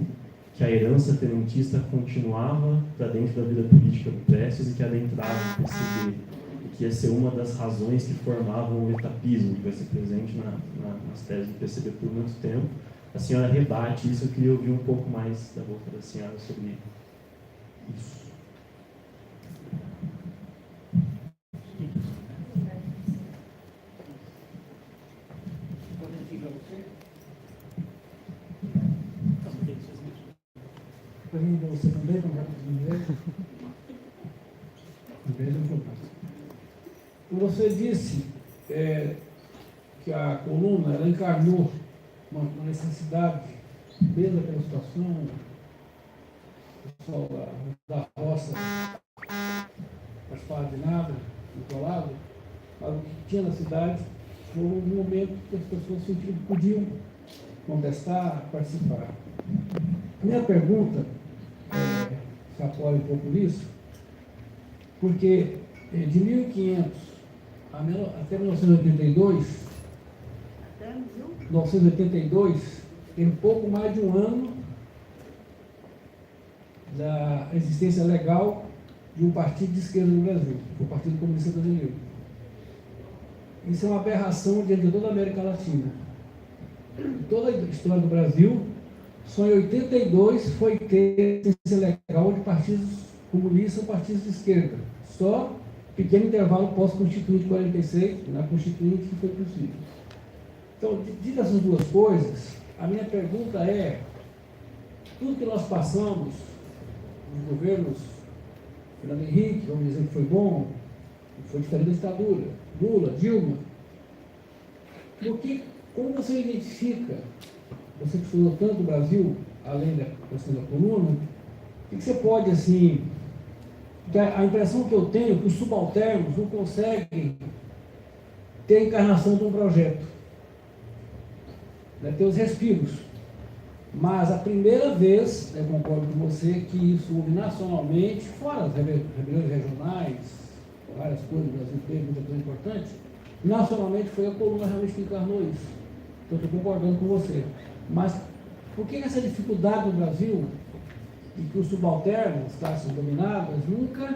que a herança tenentista continuava para dentro da vida política do Prestes e que adentrava no PCB. Que ia ser uma das razões que formavam o etapismo, que vai ser presente nas teses do PCB por muito tempo. A senhora rebate isso, eu queria ouvir um pouco mais da boca da senhora sobre isso.
Para mim, você também, não vai fazer inglês? Inglês é o que eu faço. Você disse que a coluna ela encarnou uma necessidade, desde aquela situação, o pessoal da roça participava de nada, isolado, mas o que tinha na cidade foi um momento que as pessoas sentiram que podiam contestar, participar. A minha pergunta se apoia um pouco nisso, porque de 1500 até 1982, tem um pouco mais de um ano da existência legal de um partido de esquerda no Brasil, o Partido Comunista Brasileiro. Isso é uma aberração diante de toda a América Latina. Em toda a história do Brasil, só em 82 foi ter existência legal de partidos comunistas ou partidos de esquerda. Só pequeno intervalo pós-Constituinte de 46, na Constituinte, que foi possível. Então, dito essas duas coisas, a minha pergunta é, tudo que nós passamos, os governos, Fernando Henrique, vamos dizer que foi bom, foi diferente da ditadura, Lula, Dilma, como você identifica, você que estudou tanto o Brasil, além da questão da coluna, o que você pode, assim, porque a impressão que eu tenho é que os subalternos não conseguem ter a encarnação de um projeto, ter os respiros. Mas a primeira vez, eu concordo com você, que isso houve nacionalmente, fora as rebeliões regionais, várias coisas, o Brasil teve muita coisa importante, nacionalmente foi a coluna realmente que encarnou isso. Então, estou concordando com você. Mas por que essa dificuldade no Brasil, de que os subalternos, as classes dominadas, nunca,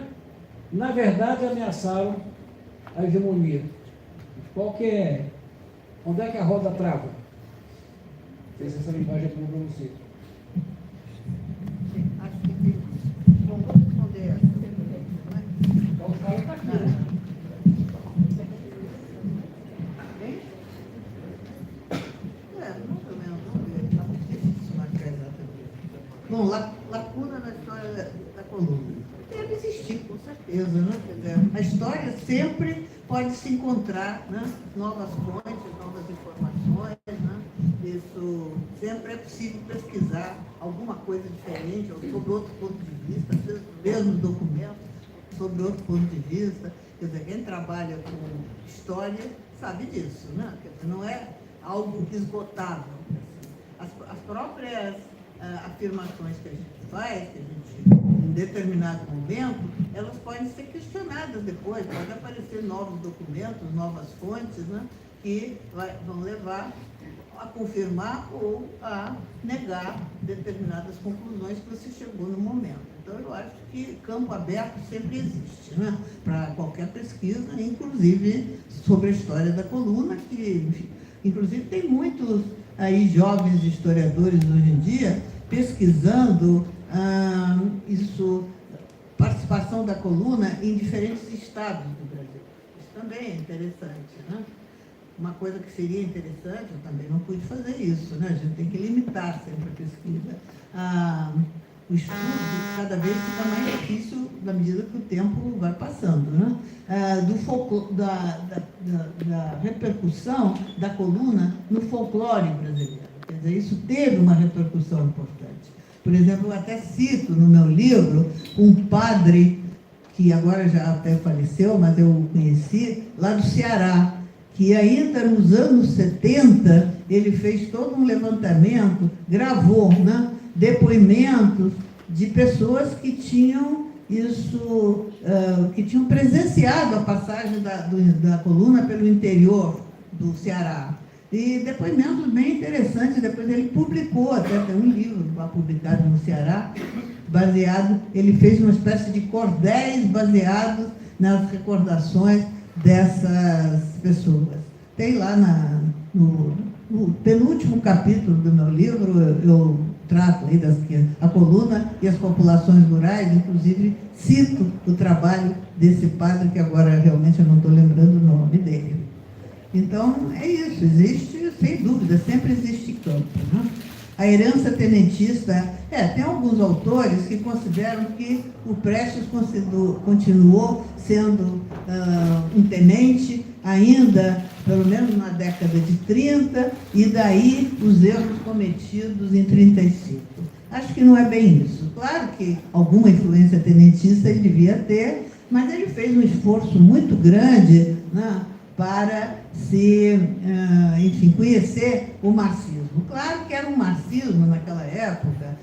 na verdade, ameaçaram a hegemonia? Qual que é? Onde é que a roda trava? Não sei se essa linguagem é boa para você.
Acho que tem. Bom, vou responder essa.
Então, o cara está aqui, né?
Bem? Mais ou menos, vamos ver. Está muito difícil marcar exatamente. Bom, lacuna na história da coluna. Deve existir, com certeza, né? Quer dizer, a história sempre pode se encontrar, né? Novas fontes, novas informações, né? Isso sempre é possível pesquisar alguma coisa diferente, ou sobre outro ponto de vista, às vezes o mesmo documento, sobre outro ponto de vista. Quer dizer, quem trabalha com história sabe disso, né? Quer dizer, não é algo esgotável. As próprias afirmações que a gente faz, que a gente, em determinado momento, elas podem ser questionadas depois, podem aparecer novos documentos, novas fontes, né? Que vão levar a confirmar ou a negar determinadas conclusões que você chegou no momento. Então, eu acho que campo aberto sempre existe, né? Para qualquer pesquisa, inclusive sobre a história da coluna, que, enfim, inclusive, tem muitos aí jovens historiadores hoje em dia pesquisando isso, participação da coluna em diferentes estados do Brasil. Isso também é interessante, né? Uma coisa que seria interessante, eu também não pude fazer isso, né? A gente tem que limitar sempre a pesquisa. O estudo cada vez fica mais difícil na medida que o tempo vai passando, né? Da repercussão da coluna no folclore brasileiro. Quer dizer, isso teve uma repercussão importante. Por exemplo, eu até cito no meu livro um padre, que agora já até faleceu, mas eu o conheci, lá do Ceará, que ainda nos anos 70, ele fez todo um levantamento, gravou, né, depoimentos de pessoas que tinham isso, que tinham presenciado a passagem da coluna pelo interior do Ceará. E depoimentos bem interessantes. Depois ele publicou, até tem um livro publicado no Ceará, baseado, ele fez uma espécie de cordéis baseados nas recordações dessas pessoas. Tem lá no penúltimo capítulo do meu livro, eu trato aí a coluna e as populações rurais, inclusive cito o trabalho desse padre, que agora realmente eu não estou lembrando o nome dele. Então, é isso, existe, sem dúvida, sempre existe campo, né? A herança tenentista, tem alguns autores que consideram que o Prestes continuou sendo um tenente ainda, pelo menos na década de 30, e daí os erros cometidos em 35. Acho que não é bem isso. Claro que alguma influência tenentista ele devia ter, mas ele fez um esforço muito grande, né, para enfim, conhecer o marxismo. Claro que era um marxismo naquela época,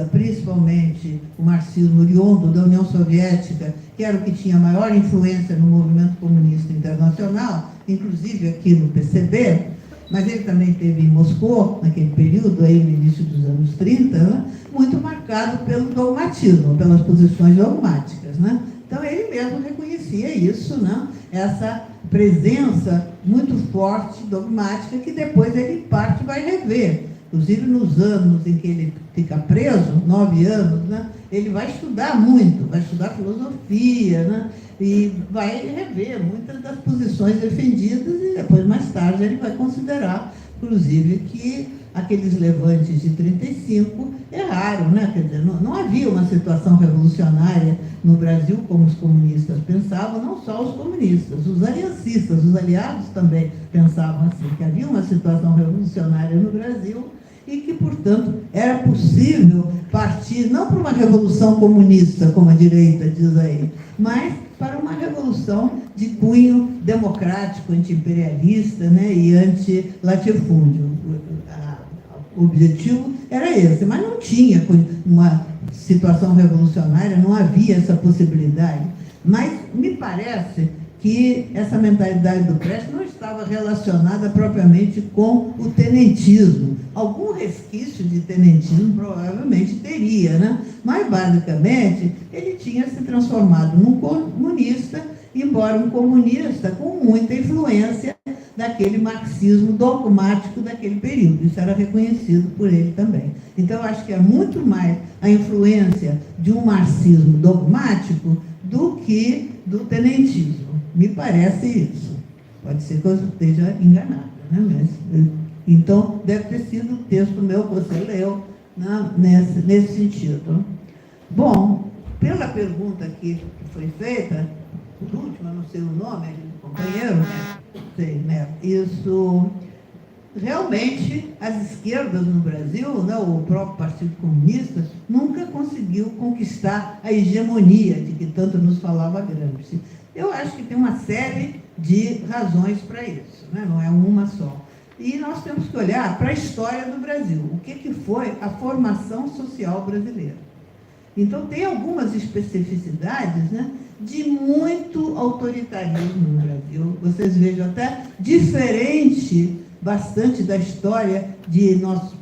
principalmente o marxismo oriundo da União Soviética, que era o que tinha maior influência no movimento comunista internacional, inclusive aqui no PCB, mas ele também teve em Moscou, naquele período, aí no início dos anos 30, né, muito marcado pelo dogmatismo, pelas posições dogmáticas, né? Então, ele mesmo reconhecia isso, né? Essa presença muito forte, dogmática, que depois ele parte e vai rever. Inclusive, nos anos em que ele fica preso, 9 anos, né? Ele vai estudar muito, vai estudar filosofia, né? E vai rever muitas das posições defendidas e depois, mais tarde, ele vai considerar, inclusive, que aqueles levantes de 35 erraram, né? Quer dizer, não havia uma situação revolucionária no Brasil como os comunistas pensavam, não só os comunistas, os aliancistas, os aliados também pensavam assim, que havia uma situação revolucionária no Brasil e que, portanto, era possível partir não para uma revolução comunista, como a direita diz aí, mas para uma revolução de cunho democrático, anti-imperialista, né, e anti-latifúndio. O objetivo era esse, mas não tinha uma situação revolucionária, não havia essa possibilidade. Mas me parece que essa mentalidade do Prestes não estava relacionada propriamente com o tenentismo. Algum resquício de tenentismo provavelmente teria, né? Mas, basicamente, ele tinha se transformado num comunista, embora um comunista com muita influência daquele marxismo dogmático daquele período. Isso era reconhecido por ele também. Então, eu acho que é muito mais a influência de um marxismo dogmático do que do tenentismo. Me parece isso. Pode ser que eu esteja enganada, né? Mas, então, deve ter sido o texto meu que você leu, né? nesse sentido. Bom, pela pergunta que foi feita, por último, eu não sei o nome do companheiro, né? Sei, né? Isso, realmente, as esquerdas no Brasil, né, o próprio Partido Comunista, nunca conseguiu conquistar a hegemonia de que tanto nos falava Gramsci. Eu acho que tem uma série de razões para isso, né? Não é uma só. E nós temos que olhar para a história do Brasil, o que foi a formação social brasileira. Então, tem algumas especificidades, né, de muito autoritarismo no Brasil. Vocês vejam até diferente bastante da história de nossos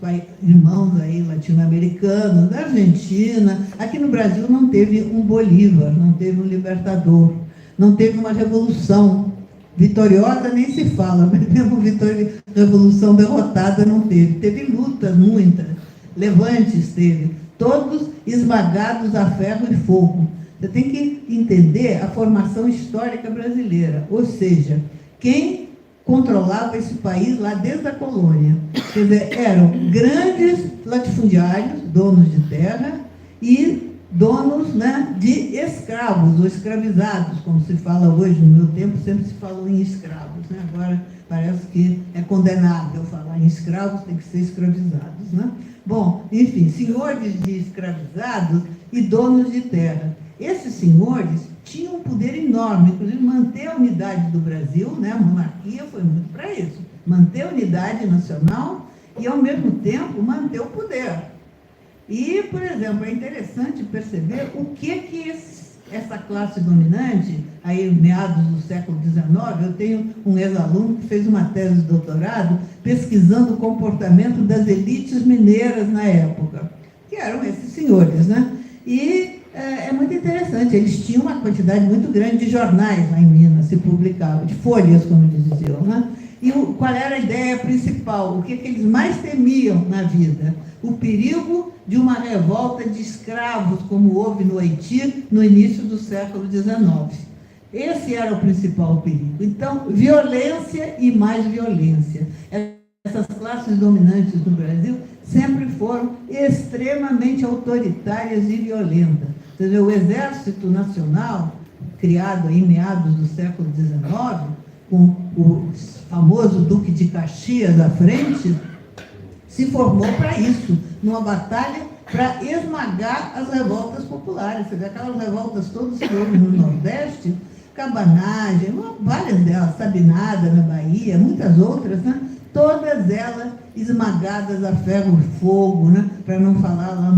irmãos aí latino-americanos, da Argentina. Aqui no Brasil não teve um Bolívar, não teve um libertador, não teve uma revolução vitoriosa, nem se fala, mas mesmo revolução derrotada não teve. Teve lutas, muitas, levantes teve, todos esmagados a ferro e fogo. Você tem que entender a formação histórica brasileira, ou seja, quem controlava esse país lá desde a colônia. Quer dizer, eram grandes latifundiários, donos de terra, e donos, né, de escravos, ou escravizados, como se fala hoje. No meu tempo sempre se falou em escravos, né? Agora parece que é condenável falar em escravos, tem que ser escravizados, né? Bom, enfim, senhores de escravizados e donos de terra. Esses senhores tinham um poder enorme, inclusive manter a unidade do Brasil, né? A monarquia foi muito para isso, manter a unidade nacional e, ao mesmo tempo, manter o poder. E, por exemplo, é interessante perceber o que essa classe dominante, aí meados do século XIX, eu tenho um ex-aluno que fez uma tese de doutorado pesquisando o comportamento das elites mineiras na época, que eram esses senhores, né? E é muito interessante, eles tinham uma quantidade muito grande de jornais lá em Minas, se publicavam, de folhas, como eles diziam, né? E qual era a ideia principal? O que eles mais temiam na vida? O perigo de uma revolta de escravos, como houve no Haiti no início do século XIX. Esse era o principal perigo. Então, violência e mais violência. Essas classes dominantes do Brasil sempre foram extremamente autoritárias e violentas. Quer dizer, o Exército Nacional, criado em meados do século XIX, com o famoso Duque de Caxias à frente, se formou para isso, numa batalha para esmagar as revoltas populares. Você vê aquelas revoltas todas que houve no Nordeste, Cabanagem, várias delas, Sabinada na Bahia, muitas outras, né? Todas elas esmagadas a ferro e fogo, né? Para não falar lá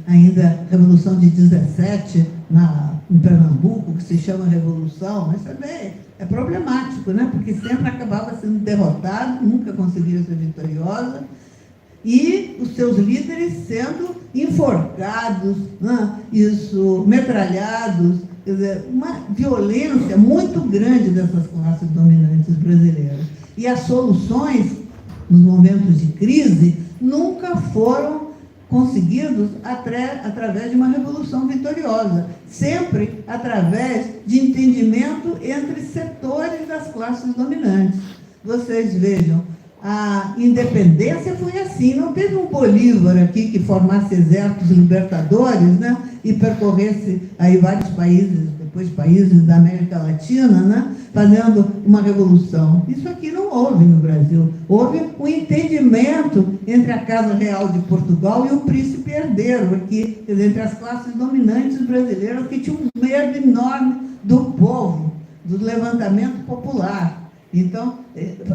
ainda Revolução de 17, em Pernambuco, que se chama Revolução, mas também é problemático, né? Porque sempre acabava sendo derrotado, nunca conseguia ser vitoriosa, e os seus líderes sendo enforcados, né? Metralhados. quer dizer, uma violência muito grande dessas classes dominantes brasileiras. E as soluções, nos momentos de crise, nunca foram conseguidos através de uma revolução vitoriosa, sempre através de entendimento entre setores das classes dominantes. Vocês vejam, a independência foi assim, não teve um Bolívar aqui que formasse exércitos libertadores, né, e percorresse aí vários países, depois países da América Latina, né, fazendo uma revolução. Isso aqui não houve no Brasil. Houve um entendimento entre a Casa Real de Portugal e o príncipe herdeiro aqui, quer dizer, entre as classes dominantes brasileiras que tinham um medo enorme do povo, do levantamento popular. Então,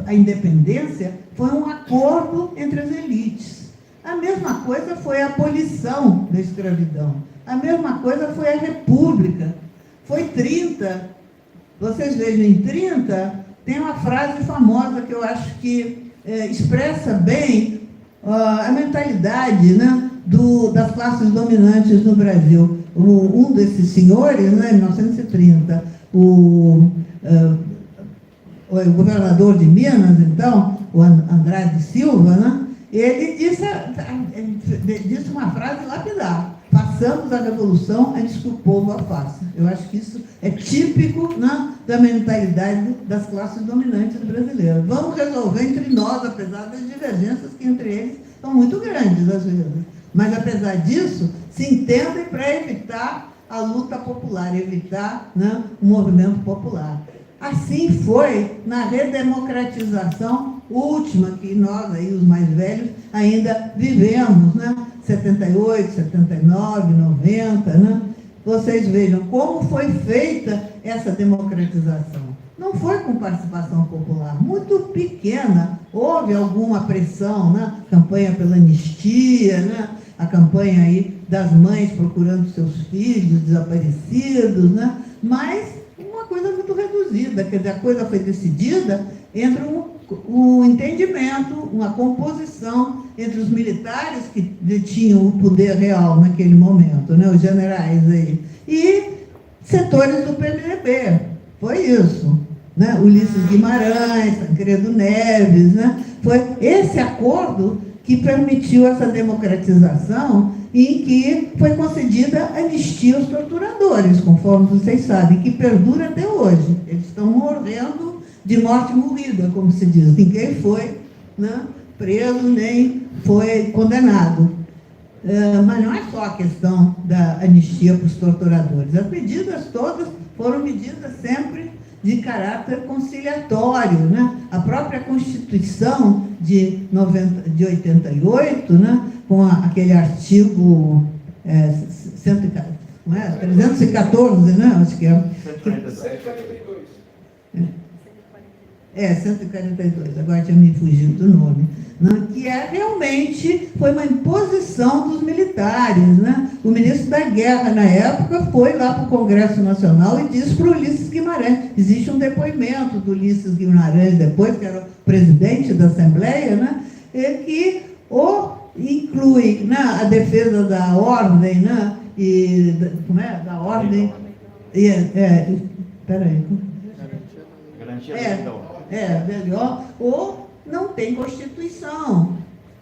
a independência foi um acordo entre as elites. A mesma coisa foi a abolição da escravidão. A mesma coisa foi a República. Foi 30. Vocês vejam, em 30, tem uma frase famosa que eu acho que expressa bem a mentalidade, né, das classes dominantes no Brasil. Um desses senhores, né, em 1930, o governador de Minas, então, o Andrade Silva, né, ele disse uma frase lapidar: façamos a revolução antes que o povo a faça. Eu acho que isso é típico, né, da mentalidade das classes dominantes brasileiras. Vamos resolver entre nós, apesar das divergências que entre eles são muito grandes, às vezes. Mas, apesar disso, se entendem para evitar a luta popular, evitar, né, o movimento popular. Assim foi na redemocratização última, que nós, aí, os mais velhos, ainda vivemos, né? 78, 79, 90, né? Vocês vejam como foi feita essa democratização. Não foi com participação popular, muito pequena. Houve alguma pressão, né? Campanha pela anistia, né? A campanha aí das mães procurando seus filhos desaparecidos, né? Mas uma coisa muito reduzida, quer dizer, a coisa foi decidida entre um entendimento, uma composição entre os militares que detinham o poder real naquele momento, né, os generais aí, e setores do PMDB. Foi isso, né? Ulisses Guimarães, Tancredo Neves, né? Foi esse acordo que permitiu essa democratização, em que foi concedida anistia aos torturadores, conforme vocês sabem, que perdura até hoje. Eles estão morrendo de morte morrida, como se diz. Ninguém foi, né, preso, nem foi condenado. Mas não é só a questão da anistia para os torturadores. As medidas todas foram medidas sempre de caráter conciliatório, né? A própria Constituição de 88, né? Com aquele artigo 314, né? Acho que é. 142, agora tinha me fugido do nome, né? Que realmente foi uma imposição dos militares, né? O ministro da Guerra, na época, foi lá para o Congresso Nacional e disse para o Ulisses Guimarães, existe um depoimento do Ulisses Guimarães, depois, que era o presidente da Assembleia, né? Que inclui, né, a defesa da ordem, né? E, como é? Da ordem. Peraí. Melhor, ou não tem Constituição.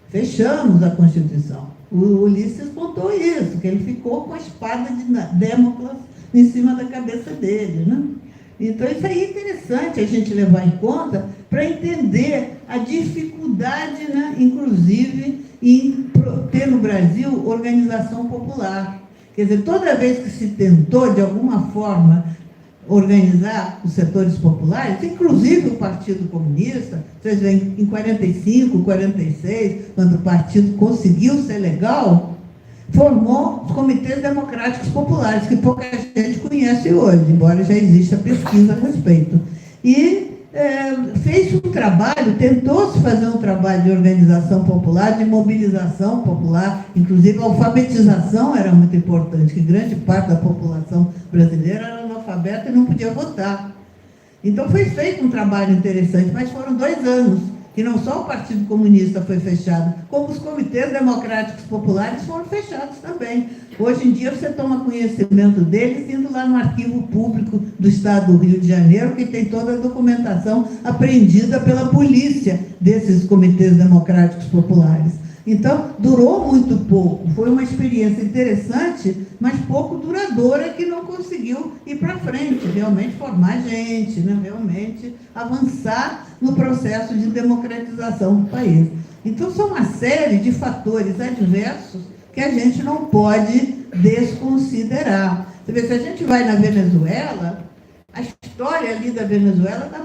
Fechamos a Constituição. O Ulisses contou isso, que ele ficou com a espada de Damocles em cima da cabeça dele, né? Então, isso aí é interessante a gente levar em conta para entender a dificuldade, né, inclusive, em ter no Brasil organização popular. Quer dizer, toda vez que se tentou, de alguma forma, organizar os setores populares, inclusive o Partido Comunista, vocês veem, em 45, 46, quando o partido conseguiu ser legal, formou os comitês democráticos populares, que pouca gente conhece hoje, embora já exista pesquisa a respeito. E fez um trabalho, tentou-se fazer um trabalho de organização popular, de mobilização popular, inclusive a alfabetização era muito importante, que grande parte da população brasileira era analfabeta e não podia votar. Então foi feito um trabalho interessante, mas foram 2 anos. que não só o Partido Comunista foi fechado, como os comitês democráticos populares foram fechados também. Hoje em dia você toma conhecimento deles indo lá no arquivo público do Estado do Rio de Janeiro, que tem toda a documentação apreendida pela polícia desses comitês democráticos populares. Então, durou muito pouco, foi uma experiência interessante, mas pouco duradoura, que não conseguiu ir para frente, realmente formar gente, né? Realmente avançar no processo de democratização do país. Então, são uma série de fatores adversos que a gente não pode desconsiderar. Você vê, se a gente vai na Venezuela, a história ali da Venezuela está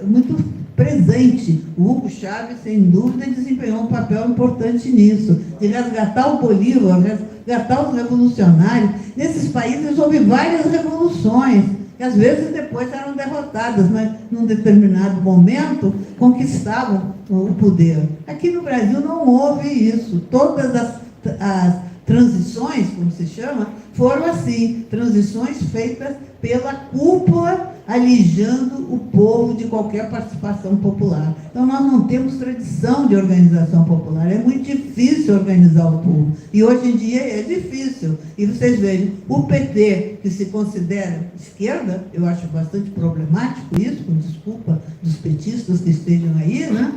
muito presente. O Hugo Chávez, sem dúvida, desempenhou um papel importante nisso, de resgatar o Bolívar, resgatar os revolucionários. Nesses países houve várias revoluções, que às vezes depois eram derrotadas, mas num determinado momento conquistavam o poder. Aqui no Brasil não houve isso. Todas as transições, como se chama, foram assim, transições feitas pela cúpula, alijando o povo de qualquer participação popular. Então, nós não temos tradição de organização popular, é muito difícil organizar o povo. E hoje em dia é difícil. E vocês vejam, o PT, que se considera esquerda, eu acho bastante problemático isso, com desculpa dos petistas que estejam aí, né?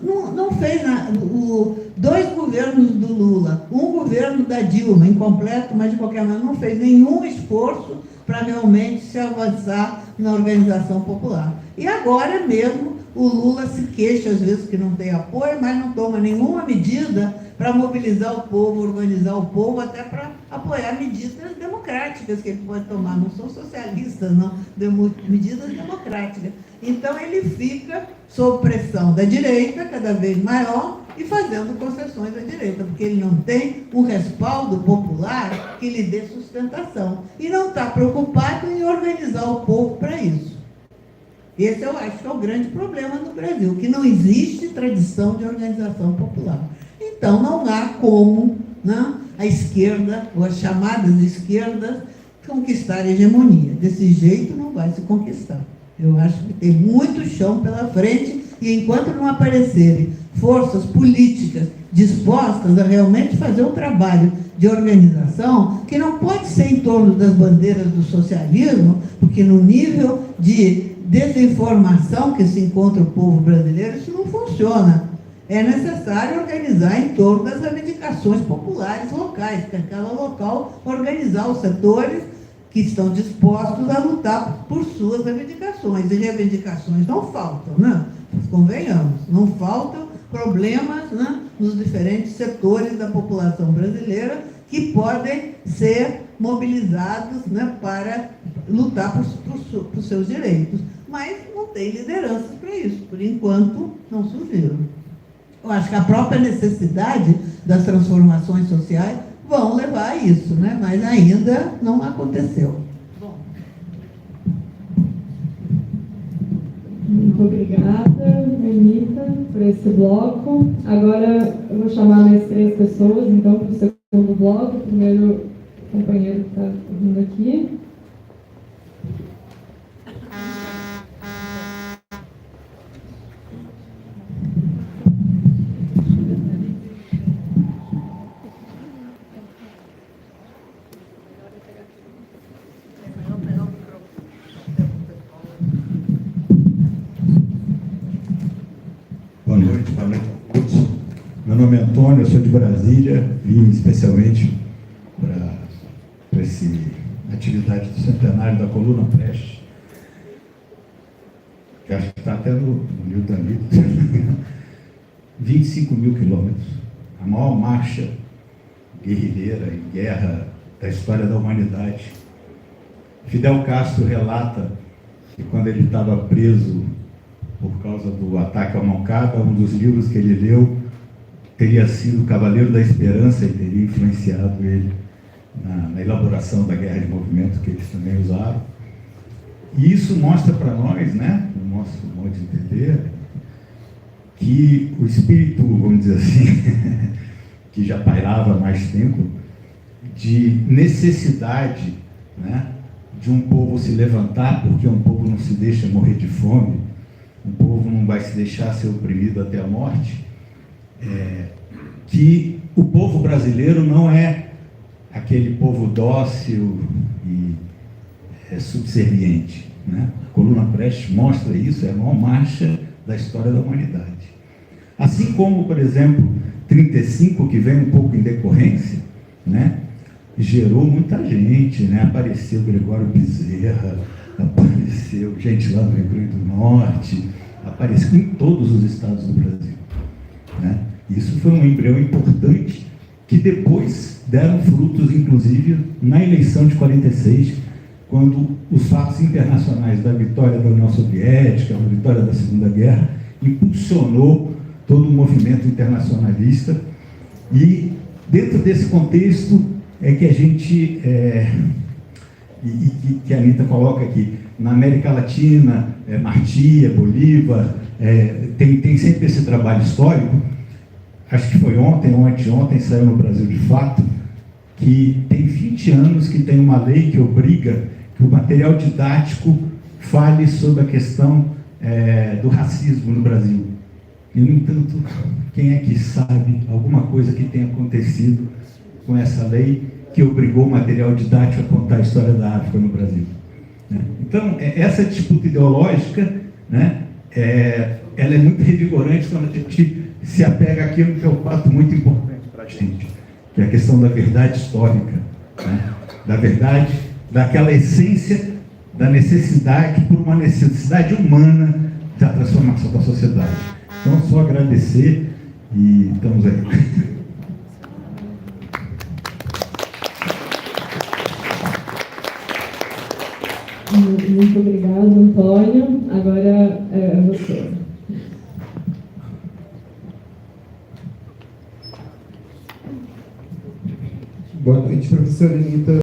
Não fez nada. Dois governos do Lula, um governo da Dilma, incompleto, mas de qualquer maneira não fez nenhum esforço para realmente se avançar na organização popular. E agora mesmo o Lula se queixa às vezes que não tem apoio, mas não toma nenhuma medida para mobilizar o povo, organizar o povo, até para apoiar medidas democráticas que ele pode tomar. Não são socialistas, não, medidas democráticas. Então ele fica sob pressão da direita, cada vez maior, e fazendo concessões à direita, porque ele não tem um respaldo popular que lhe dê sustentação. E não está preocupado em organizar o povo para isso. Esse eu acho que é o grande problema no Brasil, que não existe tradição de organização popular. Então não há como, né, a esquerda, ou as chamadas esquerdas, conquistar a hegemonia. Desse jeito não vai se conquistar. Eu acho que tem muito chão pela frente, e enquanto não aparecerem forças políticas dispostas a realmente fazer um trabalho de organização, que não pode ser em torno das bandeiras do socialismo, porque no nível de desinformação que se encontra o povo brasileiro, isso não funciona. É necessário organizar em torno das reivindicações populares locais, que cada local organizar os setores que estão dispostos a lutar por suas reivindicações. E reivindicações não faltam, né? Convenhamos, não faltam problemas, né, nos diferentes setores da população brasileira que podem ser mobilizados, né, para lutar por seus direitos. Mas não tem lideranças para isso, por enquanto não surgiram. Eu acho que a própria necessidade das transformações sociais vão levar a isso, né? Mas ainda não aconteceu. Bom.
Muito obrigada, Anitta, por esse bloco. Agora eu vou chamar mais 3 pessoas, então, para o segundo bloco. O primeiro companheiro que está vindo aqui.
Boa noite a todos. Meu nome é Antônio, eu sou de Brasília, vim especialmente para essa atividade do centenário da Coluna Prestes, que acho que está até no Rio da Anitta. 25 mil quilômetros, a maior marcha guerrilheira em guerra da história da humanidade. Fidel Castro relata que quando ele estava preso por causa do ataque ao Moncada, um dos livros que ele leu teria sido O Cavaleiro da Esperança e teria influenciado ele na elaboração da guerra de movimento que eles também usaram. E isso mostra para nós, né, no nosso modo de entender, que o espírito, vamos dizer assim, que já pairava há mais tempo, de necessidade, né, de um povo se levantar, porque um povo não se deixa morrer de fome, um povo não vai vai se deixar ser oprimido até a morte, que o povo brasileiro não é aquele povo dócil e subserviente, né? A coluna Prestes mostra isso, é a maior marcha da história da humanidade. Assim como, por exemplo, 35, que vem um pouco em decorrência, né? Gerou muita gente, né? Apareceu Gregório Bezerra, apareceu gente lá do Rio Grande do Norte, apareceu em todos os estados do Brasil, né? Isso foi um embrião importante que depois deram frutos, inclusive, na eleição de 46, quando os fatos internacionais da vitória da União Soviética, a vitória da Segunda Guerra, impulsionou todo o movimento internacionalista. E dentro desse contexto é que a gente, que a Anita coloca aqui, na América Latina, Martí, Bolívar, tem sempre esse trabalho histórico. Acho que foi ontem saiu no Brasil de Fato, que tem 20 anos que tem uma lei que obriga que o material didático fale sobre a questão do racismo no Brasil. E, no entanto, quem é que sabe alguma coisa que tenha acontecido com essa lei que obrigou o material didático a contar a história da África no Brasil? Então, essa disputa ideológica, né, ela é muito revigorante quando a gente se apega àquilo que é um fato muito importante para a gente, que é a questão da verdade histórica, né, da verdade, daquela essência da necessidade, por uma necessidade humana da transformação da sociedade. Então, só agradecer e estamos aí.
Muito obrigado, Antônio. Agora é você.
Boa noite, professora Anita.